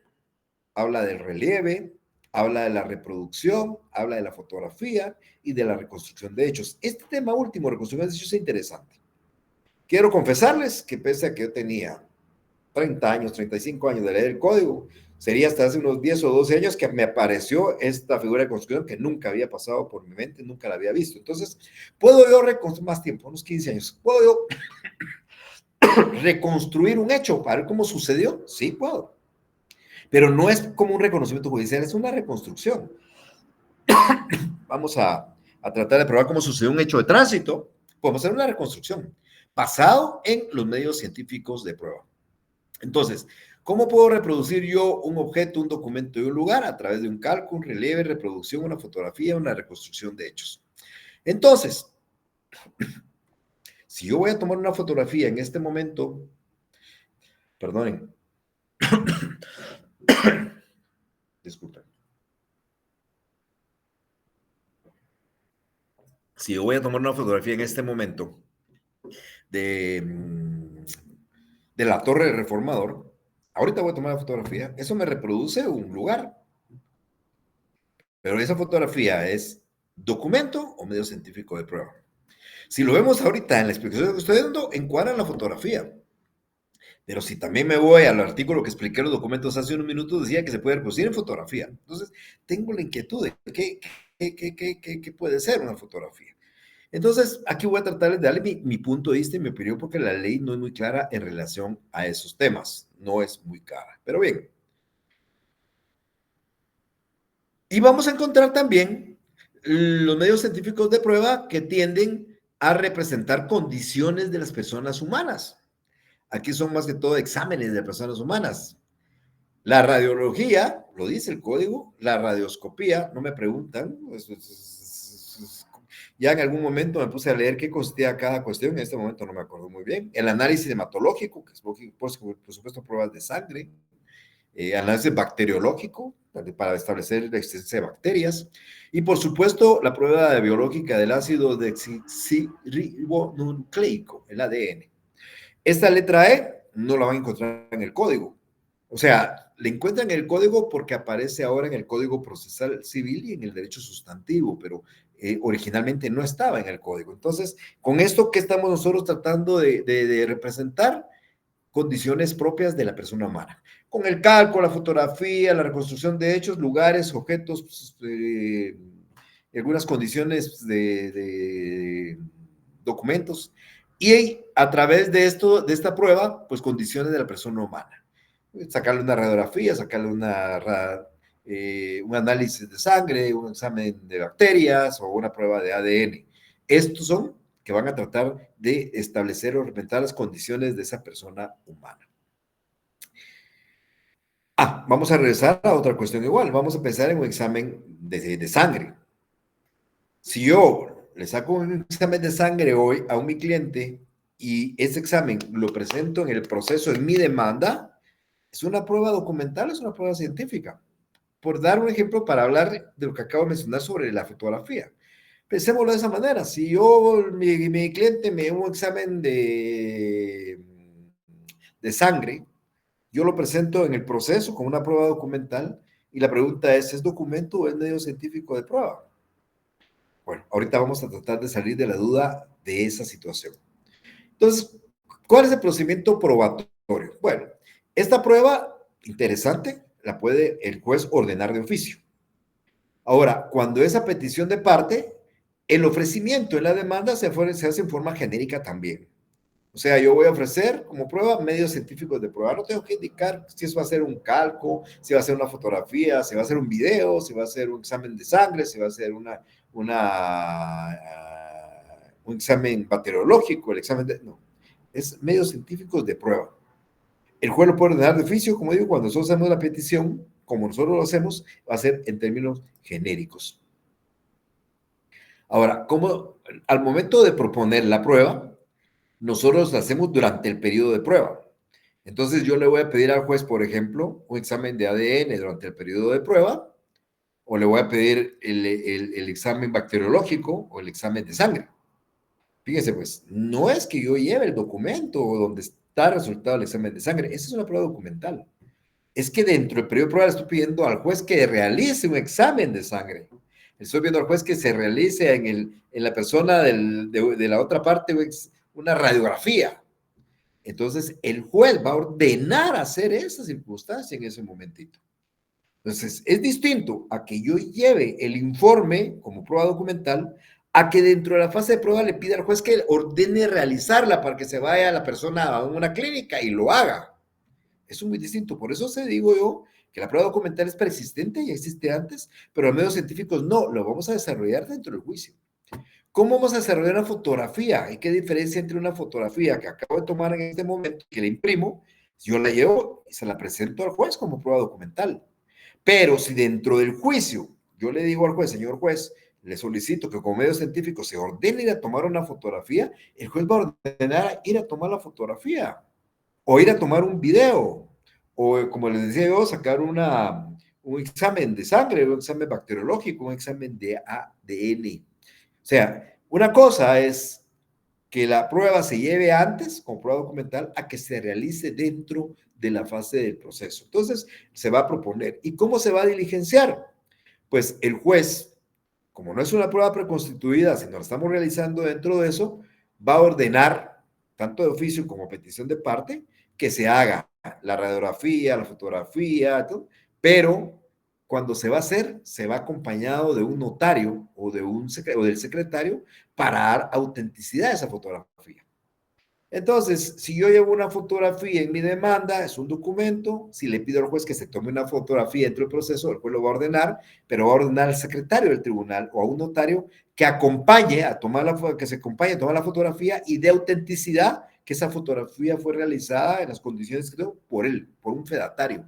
habla del relieve, habla de la reproducción, habla de la fotografía y de la reconstrucción de hechos. Este tema último, reconstrucción de hechos, es interesante. Quiero confesarles que pese a que yo tenía 30 años, 35 años de leer el código, sería hasta hace unos 10 o 12 años que me apareció esta figura de construcción que nunca había pasado por mi mente, nunca la había visto. Entonces, ¿puedo yo reconstruir más tiempo, unos 15 años? ¿Puedo yo reconstruir un hecho para ver cómo sucedió? Sí, puedo. Pero no es como un reconocimiento judicial, es una reconstrucción. Vamos a tratar de probar cómo sucedió un hecho de tránsito. Podemos hacer una reconstrucción basado en los medios científicos de prueba. Entonces, ¿cómo puedo reproducir yo un objeto, un documento y un lugar? A través de un cálculo, un relieve, reproducción, una fotografía, una reconstrucción de hechos. Entonces, si yo voy a tomar una fotografía en este momento, perdonen, disculpen. Si yo voy a tomar una fotografía en este momento de, de la Torre del Reformador, ahorita voy a tomar la fotografía, eso me reproduce un lugar, pero esa fotografía es documento o medio científico de prueba. Si lo vemos ahorita en la explicación que estoy dando, encuadra la fotografía. Pero si también me voy al artículo que expliqué los documentos hace unos minutos, decía que se puede reproducir en fotografía. Entonces, tengo la inquietud de qué qué puede ser una fotografía. Entonces, aquí voy a tratar de darle mi punto de vista y mi opinión porque la ley no es muy clara en relación a esos temas. No es muy clara. Pero bien, y vamos a encontrar también los medios científicos de prueba que tienden a representar condiciones de las personas humanas. Aquí son más que todo exámenes de personas humanas. La radiología, lo dice el código, la radioscopía, no me preguntan, ya en algún momento me puse a leer qué consistía cada cuestión, en este momento no me acuerdo muy bien. El análisis hematológico, que es por supuesto pruebas de sangre, análisis bacteriológico para establecer la existencia de bacterias y por supuesto la prueba biológica del ácido desoxirribonucleico, el ADN. Esta letra E no la van a encontrar en el código. O sea, le encuentran en el código porque aparece ahora en el Código Procesal Civil y en el derecho sustantivo, pero originalmente no estaba en el código. Entonces, con esto, ¿qué estamos nosotros tratando de representar? Condiciones propias de la persona humana. Con el cálculo, la fotografía, la reconstrucción de hechos, lugares, objetos, algunas condiciones de documentos. Y a través de esto, de esta prueba, pues condiciones de la persona humana. Sacarle una radiografía, sacarle un análisis de sangre, un examen de bacterias o una prueba de ADN. Estos son que van a tratar de establecer o representar las condiciones de esa persona humana. Vamos a regresar a otra cuestión igual. Vamos a pensar en un examen de sangre. Si yo le saco un examen de sangre hoy a mi cliente y ese examen lo presento en el proceso, en mi demanda, ¿es una prueba documental o es una prueba científica? Por dar un ejemplo para hablar de lo que acabo de mencionar sobre la fotografía. Pensémoslo de esa manera. Si yo, mi cliente me da un examen de sangre, yo lo presento en el proceso con una prueba documental y la pregunta ¿es documento o es medio científico de prueba? Bueno, ahorita vamos a tratar de salir de la duda de esa situación. Entonces, ¿cuál es el procedimiento probatorio? Bueno, esta prueba, interesante, la puede el juez ordenar de oficio. Ahora, cuando es a petición de parte, el ofrecimiento en la demanda se hace en forma genérica también. O sea, yo voy a ofrecer como prueba medios científicos de prueba. No tengo que indicar si eso va a ser un calco, si va a ser una fotografía, si va a ser un video, si va a ser un examen de sangre, si va a ser un examen bacteriológico, el examen de... No, es medios científicos de prueba. El juez lo puede ordenar de oficio, como digo, cuando nosotros hacemos la petición, como nosotros lo hacemos, va a ser en términos genéricos. Ahora, como al momento de proponer la prueba, nosotros la hacemos durante el periodo de prueba. Entonces yo le voy a pedir al juez, por ejemplo, un examen de ADN durante el periodo de prueba, o le voy a pedir el examen bacteriológico o el examen de sangre. Fíjese, pues, no es que yo lleve el documento donde está el resultado del examen de sangre, esa es una prueba documental. Es que dentro del periodo de prueba le estoy pidiendo al juez que realice un examen de sangre. Le estoy pidiendo al juez que se realice en la persona de la otra parte una radiografía. Entonces, el juez va a ordenar hacer esa circunstancia en ese momentito. Entonces, es distinto a que yo lleve el informe como prueba documental a que dentro de la fase de prueba le pida al juez que ordene realizarla para que se vaya la persona a una clínica y lo haga. Eso es muy distinto. Por eso se digo yo que la prueba documental es persistente, ya existe antes, pero los medios científicos no, lo vamos a desarrollar dentro del juicio. ¿Cómo vamos a desarrollar una fotografía? ¿Y qué diferencia entre una fotografía que acabo de tomar en este momento, que la imprimo, yo la llevo y se la presento al juez como prueba documental? Pero si dentro del juicio yo le digo al juez, señor juez, le solicito que como medio científico se ordene ir a tomar una fotografía, el juez va a ordenar ir a tomar la fotografía o ir a tomar un video o, como les decía yo, sacar un examen de sangre, un examen bacteriológico, un examen de ADN. O sea, una cosa es que la prueba se lleve antes, como prueba documental, a que se realice dentro de la fase del proceso. Entonces, se va a proponer. ¿Y cómo se va a diligenciar? Pues el juez, como no es una prueba preconstituida, sino la estamos realizando dentro de eso, va a ordenar, tanto de oficio como petición de parte, que se haga la radiografía, la fotografía, todo, pero cuando se va a hacer, se va acompañado de un notario o, o del secretario para dar autenticidad a esa fotografía. Entonces, si yo llevo una fotografía en mi demanda, es un documento, si le pido al juez que se tome una fotografía dentro del proceso, el juez lo va a ordenar, pero va a ordenar al secretario del tribunal o a un notario que acompañe a tomar que se acompañe a tomar la fotografía y dé autenticidad que esa fotografía fue realizada en las condiciones que tengo por él, por un fedatario.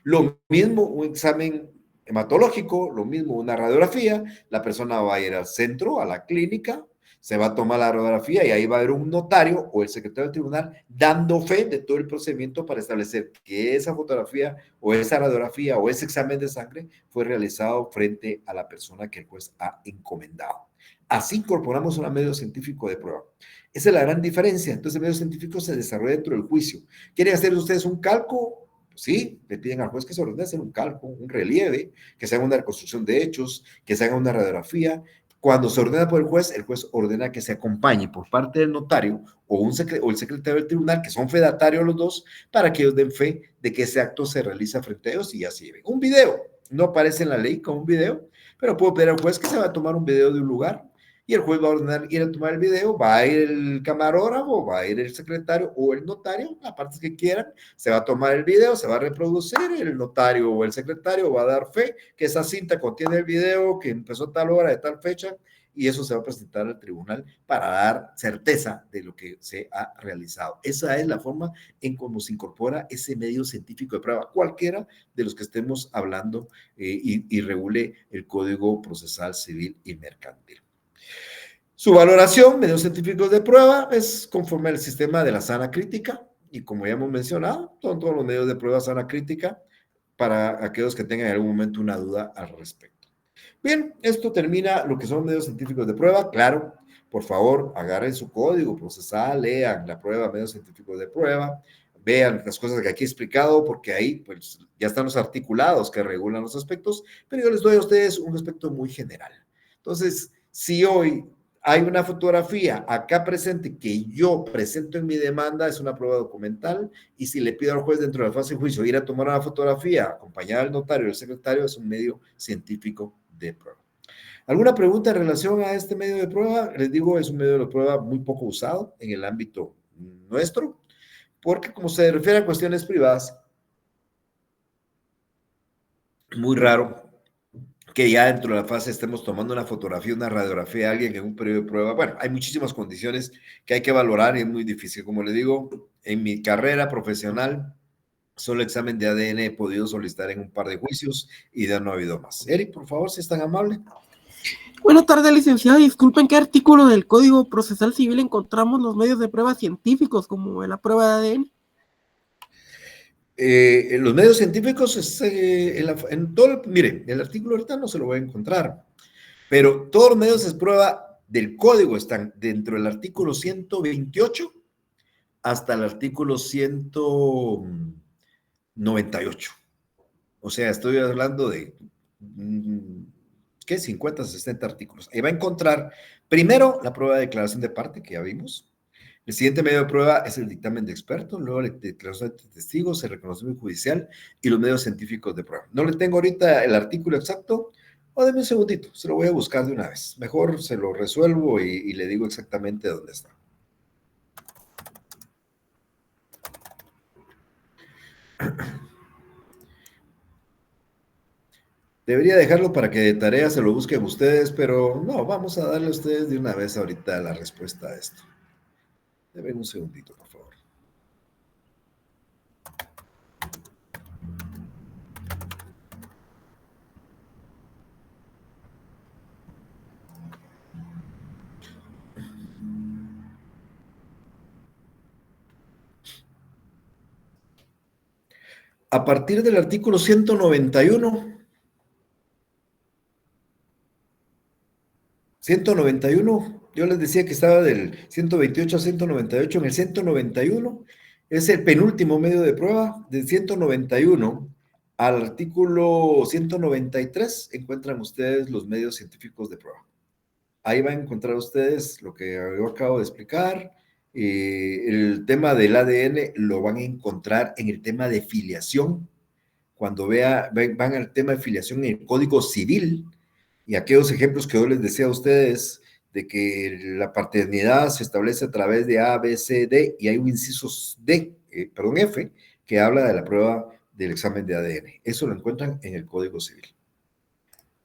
Lo mismo un examen hematológico, lo mismo una radiografía, la persona va a ir al centro, a la clínica, se va a tomar la radiografía y ahí va a haber un notario o el secretario del tribunal dando fe de todo el procedimiento para establecer que esa fotografía o esa radiografía o ese examen de sangre fue realizado frente a la persona que el juez ha encomendado. Así incorporamos un medio científico de prueba. Esa es la gran diferencia. Entonces, el medio científico se desarrolla dentro del juicio. ¿Quieren hacer ustedes un cálculo? Sí, le piden al juez que se ordene hacer un cálculo, un relieve, que se haga una reconstrucción de hechos, que se haga una radiografía. Cuando se ordena por el juez ordena que se acompañe por parte del notario o el secretario del tribunal, que son fedatarios los dos, para que ellos den fe de que ese acto se realiza frente a ellos y así lleven. Un video, no aparece en la ley como un video, pero puedo pedir al juez que se va a tomar un video de un lugar y el juez va a ordenar ir a tomar el video, va a ir el camarógrafo, va a ir el secretario o el notario, las partes que quieran, se va a tomar el video, se va a reproducir, el notario o el secretario va a dar fe que esa cinta contiene el video, que empezó a tal hora, de tal fecha, y eso se va a presentar al tribunal para dar certeza de lo que se ha realizado. Esa es la forma en cómo se incorpora ese medio científico de prueba, cualquiera de los que estemos hablando y regule el Código Procesal Civil y Mercantil. Su valoración, medios científicos de prueba, es conforme al sistema de la sana crítica, y como ya hemos mencionado, son todos los medios de prueba sana crítica para aquellos que tengan en algún momento una duda al respecto. Bien, esto termina lo que son medios científicos de prueba. Claro, por favor, agarren su código procesal, lean la prueba, medios científicos de prueba, vean las cosas que aquí he explicado, porque ahí pues, ya están los articulados que regulan los aspectos, pero yo les doy a ustedes un aspecto muy general. Entonces, si hoy hay una fotografía acá presente que yo presento en mi demanda, es una prueba documental, y si le pido al juez dentro de la fase de juicio ir a tomar una fotografía acompañada del notario y del secretario, es un medio científico de prueba. ¿Alguna pregunta en relación a este medio de prueba? Les digo, es un medio de prueba muy poco usado en el ámbito nuestro, porque como se refiere a cuestiones privadas, muy raro que ya dentro de la fase estemos tomando una fotografía, una radiografía de alguien en un periodo de prueba. Bueno, hay muchísimas condiciones que hay que valorar y es muy difícil. Como le digo, en mi carrera profesional, solo examen de ADN he podido solicitar en un par de juicios y ya no ha habido más. Eric, por favor, si es tan amable. Buenas tardes, licenciada. Disculpen, ¿qué artículo del Código Procesal Civil encontramos los medios de prueba científicos como la prueba de ADN? Los medios científicos, en todo, mire, el artículo ahorita no se lo voy a encontrar, pero todos los medios de prueba del código están dentro del artículo 128 hasta el artículo 198. O sea, estoy hablando de, ¿qué? 50, 60 artículos. Ahí va a encontrar, primero, la prueba de declaración de parte, que ya vimos. El siguiente medio de prueba es el dictamen de expertos, luego la declaración de testigos, el reconocimiento judicial y los medios científicos de prueba. No le tengo ahorita el artículo exacto, o deme un segundito, se lo voy a buscar de una vez. Mejor se lo resuelvo y le digo exactamente dónde está. Debería dejarlo para que de tarea se lo busquen ustedes, pero no, vamos a darle a ustedes de una vez ahorita la respuesta a esto. Deben un segundito, por favor. A partir del artículo 191, 191, yo les decía que estaba del 128 a 198, en el 191 es el penúltimo medio de prueba, del 191 al artículo 193 encuentran ustedes los medios científicos de prueba. Ahí van a encontrar ustedes lo que yo acabo de explicar. El tema del ADN lo van a encontrar en el tema de filiación, cuando van al tema de filiación en el Código Civil y aquellos ejemplos que yo les decía a ustedes de que la paternidad se establece a través de A, B, C, D y hay un inciso F, que habla de la prueba del examen de ADN. Eso lo encuentran en el Código Civil.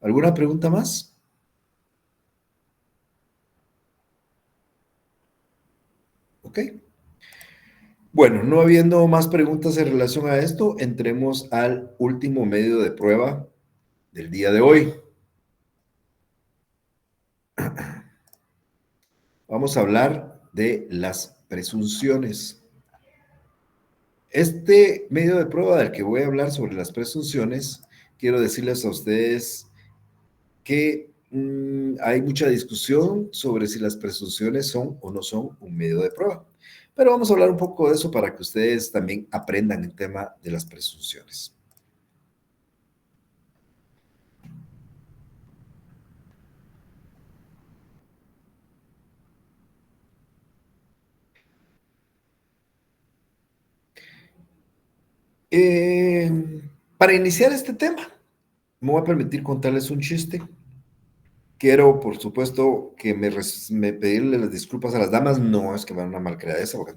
¿Alguna pregunta más? Ok. Bueno, no habiendo más preguntas en relación a esto, entremos al último medio de prueba del día de hoy. Vamos a hablar de las presunciones. Este medio de prueba del que voy a hablar sobre las presunciones, quiero decirles a ustedes que hay mucha discusión sobre si las presunciones son o no son un medio de prueba. Pero vamos a hablar un poco de eso para que ustedes también aprendan el tema de las presunciones. Para iniciar este tema, me voy a permitir contarles un chiste. Quiero, por supuesto, que me pedirle las disculpas a las damas. No es que me dan una malcriadeza, porque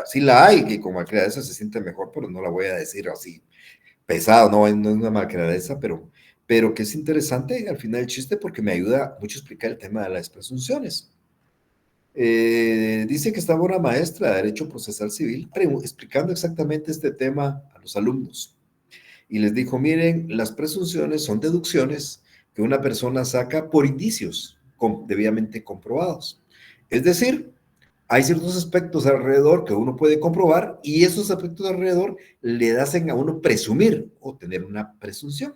sí la hay, que con malcriadeza se siente mejor, pero no la voy a decir así pesado, no es una malcriadeza, pero que es interesante al final el chiste porque me ayuda mucho a explicar el tema de las presunciones. Dice que estaba una maestra de Derecho Procesal Civil explicando exactamente este tema a los alumnos. Y les dijo, miren, las presunciones son deducciones que una persona saca por indicios debidamente comprobados. Es decir, hay ciertos aspectos alrededor que uno puede comprobar y esos aspectos alrededor le hacen a uno presumir o tener una presunción.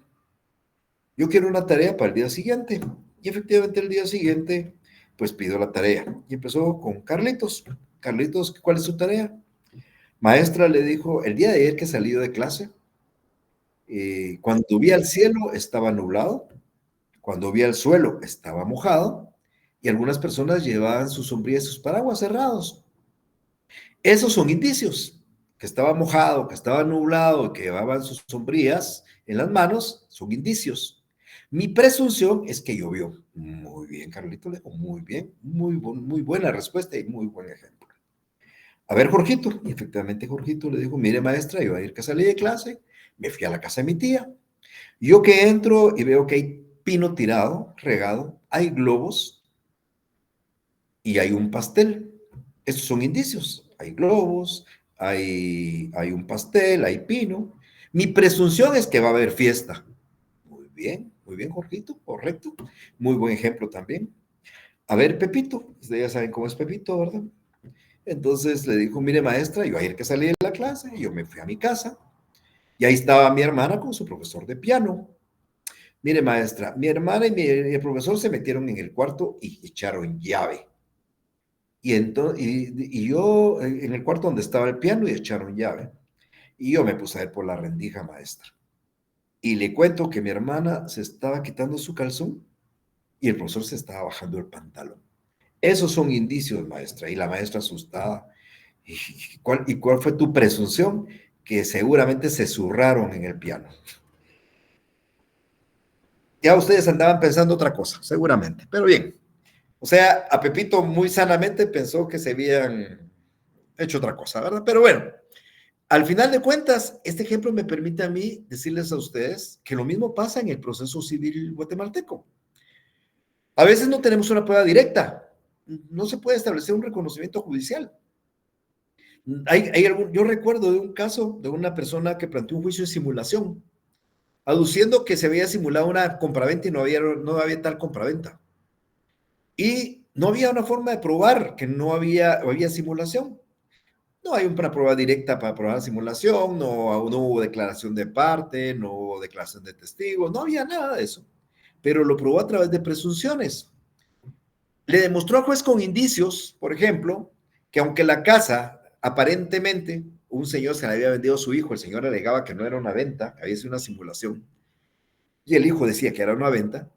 Yo quiero una tarea para el día siguiente y efectivamente el día siguiente pues pido la tarea y empezó con Carlitos. Carlitos, ¿cuál es su tarea? Maestra, le dijo, el día de ayer que he salido de clase, cuando vi al cielo estaba nublado, cuando vi al suelo estaba mojado y algunas personas llevaban sus sombrillas y sus paraguas cerrados. Esos son indicios, que estaba mojado, que estaba nublado, que llevaban sus sombrillas en las manos, son indicios. Mi presunción es que llovió. Muy bien, Carlito, le dijo, muy bien, muy buena respuesta y muy buen ejemplo. A ver, Jorgito, y efectivamente Jorgito le dijo, mire maestra, yo ayer que salí de clase, me fui a la casa de mi tía. Yo que entro y veo que hay pino tirado, regado, hay globos y hay un pastel. Estos son indicios. Hay globos, hay un pastel, hay pino. Mi presunción es que va a haber fiesta. Muy bien, Jorgito, correcto. Muy buen ejemplo también. A ver, Pepito, ustedes ya saben cómo es Pepito, ¿verdad? Entonces le dijo, mire maestra, yo ayer que salí de la clase, yo me fui a mi casa y ahí estaba mi hermana con su profesor de piano. Mire maestra, mi hermana y el profesor se metieron en el cuarto y echaron llave. Y yo en el cuarto donde estaba el piano y echaron llave. Y yo me puse a ver por la rendija, maestra. Y le cuento que mi hermana se estaba quitando su calzón y el profesor se estaba bajando el pantalón. Esos son indicios, maestra. Y la maestra asustada. ¿Y cuál fue tu presunción? Que seguramente se zurraron en el piano. Ya ustedes andaban pensando otra cosa, seguramente. Pero bien. O sea, a Pepito muy sanamente pensó que se habían hecho otra cosa, ¿verdad? Pero bueno, al final de cuentas, este ejemplo me permite a mí decirles a ustedes que lo mismo pasa en el proceso civil guatemalteco. A veces no tenemos una prueba directa, no se puede establecer un reconocimiento judicial. Yo recuerdo de un caso de una persona que planteó un juicio de simulación, aduciendo que se había simulado una compraventa y no había tal compraventa. Y no había una forma de probar que no había simulación. No hay una prueba directa para probar simulación, no hubo declaración de parte, no hubo declaración de testigos, no había nada de eso. Pero lo probó a través de presunciones. Le demostró al juez con indicios, por ejemplo, que aunque la casa aparentemente un señor se le había vendido a su hijo, el señor alegaba que no era una venta, había sido una simulación, y el hijo decía que era una venta,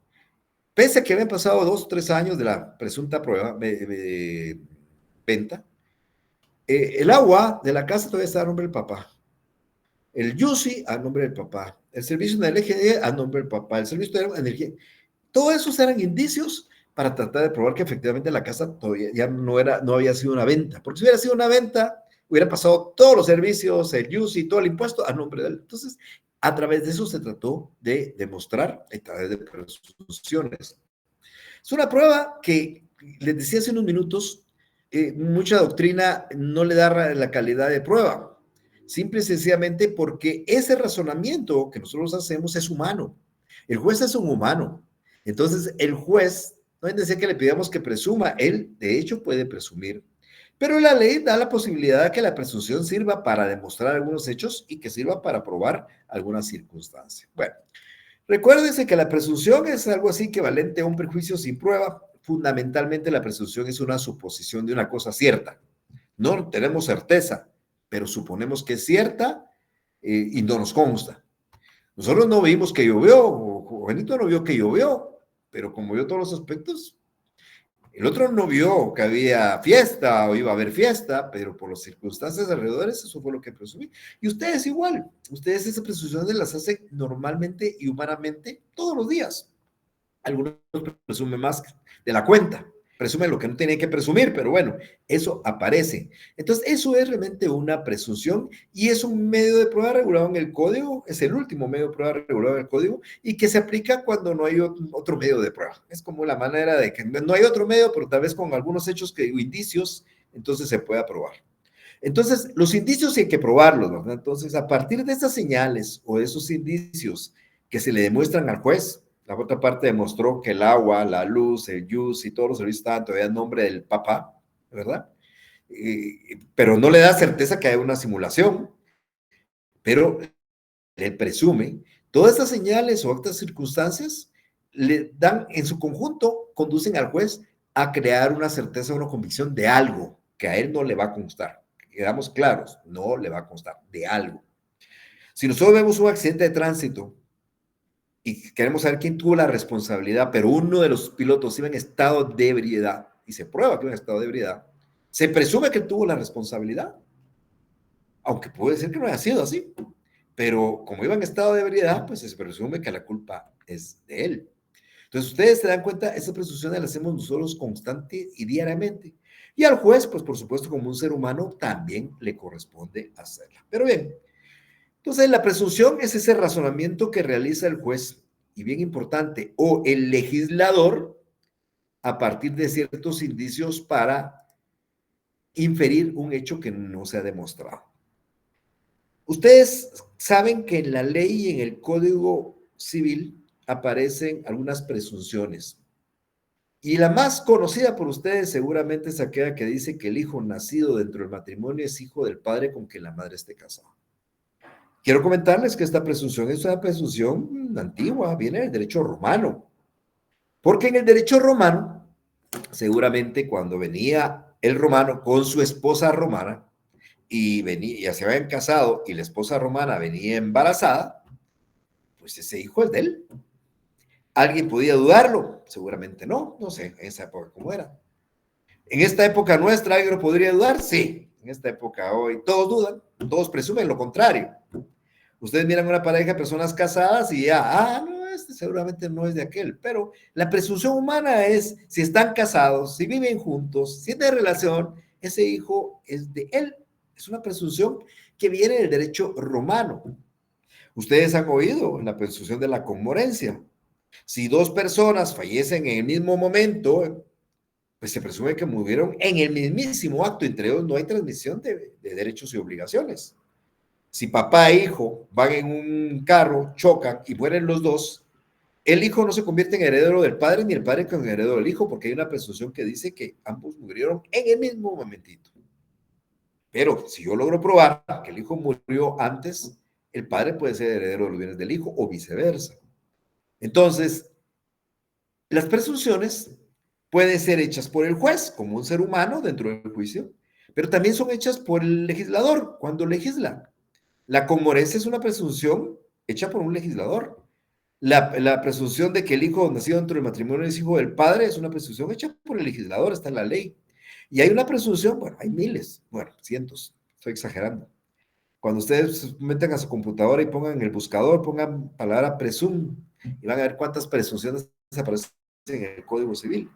pese a que habían pasado 2 o 3 años de la presunta prueba de venta, el agua de la casa todavía estaba a nombre del papá. El Yusi a nombre del papá. el servicio de energía a nombre del papá, el servicio de energía. Todos esos eran indicios para tratar de probar que efectivamente la casa todavía ya no había sido una venta. Porque si hubiera sido una venta, hubieran pasado todos los servicios, el UCI, todo el impuesto a nombre de él. Entonces, a través de eso se trató de demostrar a través de presunciones. Es una prueba que, les decía hace unos minutos, mucha doctrina no le da la calidad de prueba. Simple y sencillamente porque ese razonamiento que nosotros hacemos es humano. El juez es un humano. Entonces, el juez, no es decir que le pidamos que presuma, él de hecho puede presumir. Pero la ley da la posibilidad de que la presunción sirva para demostrar algunos hechos y que sirva para probar alguna circunstancia. Bueno, recuérdense que la presunción es algo así equivalente a un prejuicio sin prueba. Fundamentalmente la presunción es una suposición de una cosa cierta. No tenemos certeza, pero suponemos que es cierta y no nos consta. Nosotros no vimos que llovió, o Benito no vio que llovió, pero como vio todos los aspectos, el otro no vio que había fiesta o iba a haber fiesta, pero por las circunstancias alrededores, eso fue lo que presumí. Y ustedes igual, ustedes esas presunciones las hacen normalmente y humanamente todos los días. Algunos presumen más de la cuenta, presumen lo que no tienen que presumir, pero bueno, eso aparece. Entonces, eso es realmente una presunción y es un medio de prueba regulado en el código, es el último medio de prueba regulado en el código y que se aplica cuando no hay otro medio de prueba. Es como la manera de que no hay otro medio, pero tal vez con algunos hechos indicios, entonces se puede probar. Entonces, los indicios hay que probarlos, ¿verdad? Entonces, a partir de estas señales o de esos indicios que se le demuestran al juez, la otra parte demostró que el agua, la luz, el jus y todos los servicios estaban todavía en nombre del papá, ¿verdad? Pero no le da certeza que hay una simulación, pero le presume. Todas estas señales o estas circunstancias le dan en su conjunto, conducen al juez a crear una certeza o una convicción de algo que a él no le va a constar. Quedamos claros, no le va a constar, de algo. Si nosotros vemos un accidente de tránsito y queremos saber quién tuvo la responsabilidad, pero uno de los pilotos iba en estado de ebriedad y se prueba que iba en estado de ebriedad, se presume que él tuvo la responsabilidad, aunque puede ser que no haya sido así, pero como iba en estado de ebriedad, pues se presume que la culpa es de él. Entonces, ustedes se dan cuenta, esas presunciones las hacemos nosotros constante y diariamente. Y al juez, pues por supuesto, como un ser humano, también le corresponde hacerla. Pero bien, entonces la presunción es ese razonamiento que realiza el juez, y bien importante, o el legislador, a partir de ciertos indicios para inferir un hecho que no se ha demostrado. Ustedes saben que en la ley y en el Código Civil aparecen algunas presunciones. Y la más conocida por ustedes seguramente es aquella que dice que el hijo nacido dentro del matrimonio es hijo del padre con quien la madre esté casada. Quiero comentarles que esta presunción es una presunción antigua, viene del derecho romano. Porque en el derecho romano, seguramente cuando venía el romano con su esposa romana y ya se habían casado y la esposa romana venía embarazada, pues ese hijo es de él. ¿Alguien podía dudarlo? Seguramente no, no sé, en esa época cómo era. En esta época nuestra, ¿alguien lo podría dudar? Sí, en esta época hoy todos dudan, todos presumen lo contrario. Ustedes miran una pareja de personas casadas y ya, no, este seguramente no es de aquel, pero la presunción humana es si están casados, si viven juntos, si tienen relación, ese hijo es de él. Es una presunción que viene del derecho romano. Ustedes han oído la presunción de la conmorencia. Si dos personas fallecen en el mismo momento, pues se presume que murieron en el mismísimo acto. Entre ellos no hay transmisión de derechos y obligaciones. Si papá e hijo van en un carro, chocan y mueren los dos, el hijo no se convierte en heredero del padre ni el padre en heredero del hijo, porque hay una presunción que dice que ambos murieron en el mismo momentito. Pero si yo logro probar que el hijo murió antes, el padre puede ser heredero de los bienes del hijo o viceversa. Entonces, las presunciones pueden ser hechas por el juez como un ser humano dentro del juicio, pero también son hechas por el legislador cuando legisla. La conmorencia es una presunción hecha por un legislador. La presunción de que el hijo nacido dentro del matrimonio es hijo del padre es una presunción hecha por el legislador, está en la ley. Y hay una presunción, bueno, hay miles, bueno, cientos, estoy exagerando. Cuando ustedes metan a su computadora y pongan en el buscador, pongan palabra presum, y van a ver cuántas presunciones aparecen en el Código Civil.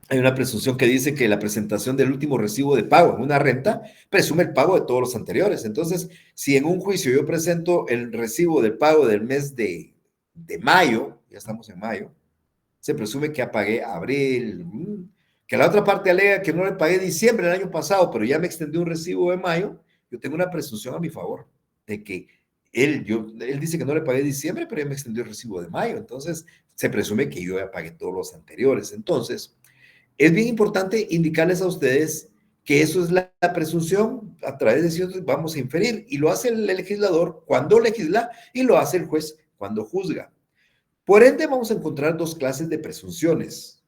Hay una presunción que dice que la presentación del último recibo de pago en una renta presume el pago de todos los anteriores. Entonces, si en un juicio yo presento el recibo del pago del mes de mayo, ya estamos en mayo, se presume que pagué abril, que la otra parte alega que no le pagué diciembre del año pasado, pero ya me extendió un recibo de mayo, yo tengo una presunción a mi favor de que él dice que no le pagué diciembre, pero ya me extendió el recibo de mayo. Entonces, se presume que yo ya pagué todos los anteriores. Entonces, es bien importante indicarles a ustedes que eso es la presunción a través de ciertos vamos a inferir, y lo hace el legislador cuando legisla y lo hace el juez cuando juzga. Por ende, vamos a encontrar dos clases de presunciones.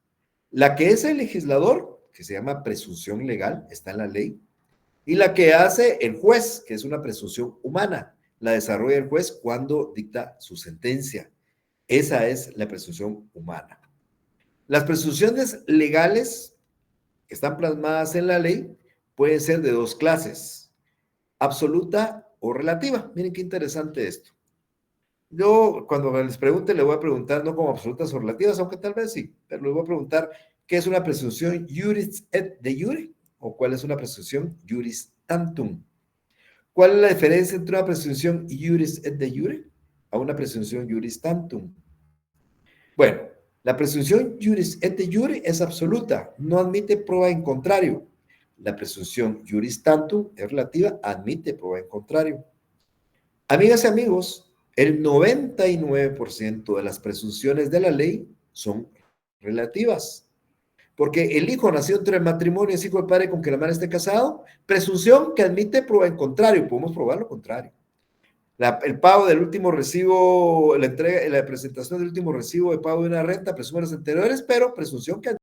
La que es el legislador, que se llama presunción legal, está en la ley, y la que hace el juez, que es una presunción humana, la desarrolla el juez cuando dicta su sentencia. Esa es la presunción humana. Las presunciones legales que están plasmadas en la ley pueden ser de dos clases, absoluta o relativa. Miren qué interesante esto. Yo, cuando les pregunte, le voy a preguntar no como absolutas o relativas, aunque tal vez sí, pero le voy a preguntar qué es una presunción juris et de jure o cuál es una presunción juris tantum. ¿Cuál es la diferencia entre una presunción juris et de jure a una presunción juris tantum? Bueno, la presunción juris et de jure es absoluta, no admite prueba en contrario. La presunción juris tantum es relativa, admite prueba en contrario. Amigas y amigos, el 99% de las presunciones de la ley son relativas. Porque el hijo nacido entre el matrimonio es hijo del padre con que la madre esté casado, presunción que admite prueba en contrario, podemos probar lo contrario. El pago del último recibo, la presentación del último recibo de pago de una renta presume los anteriores, pero presunción que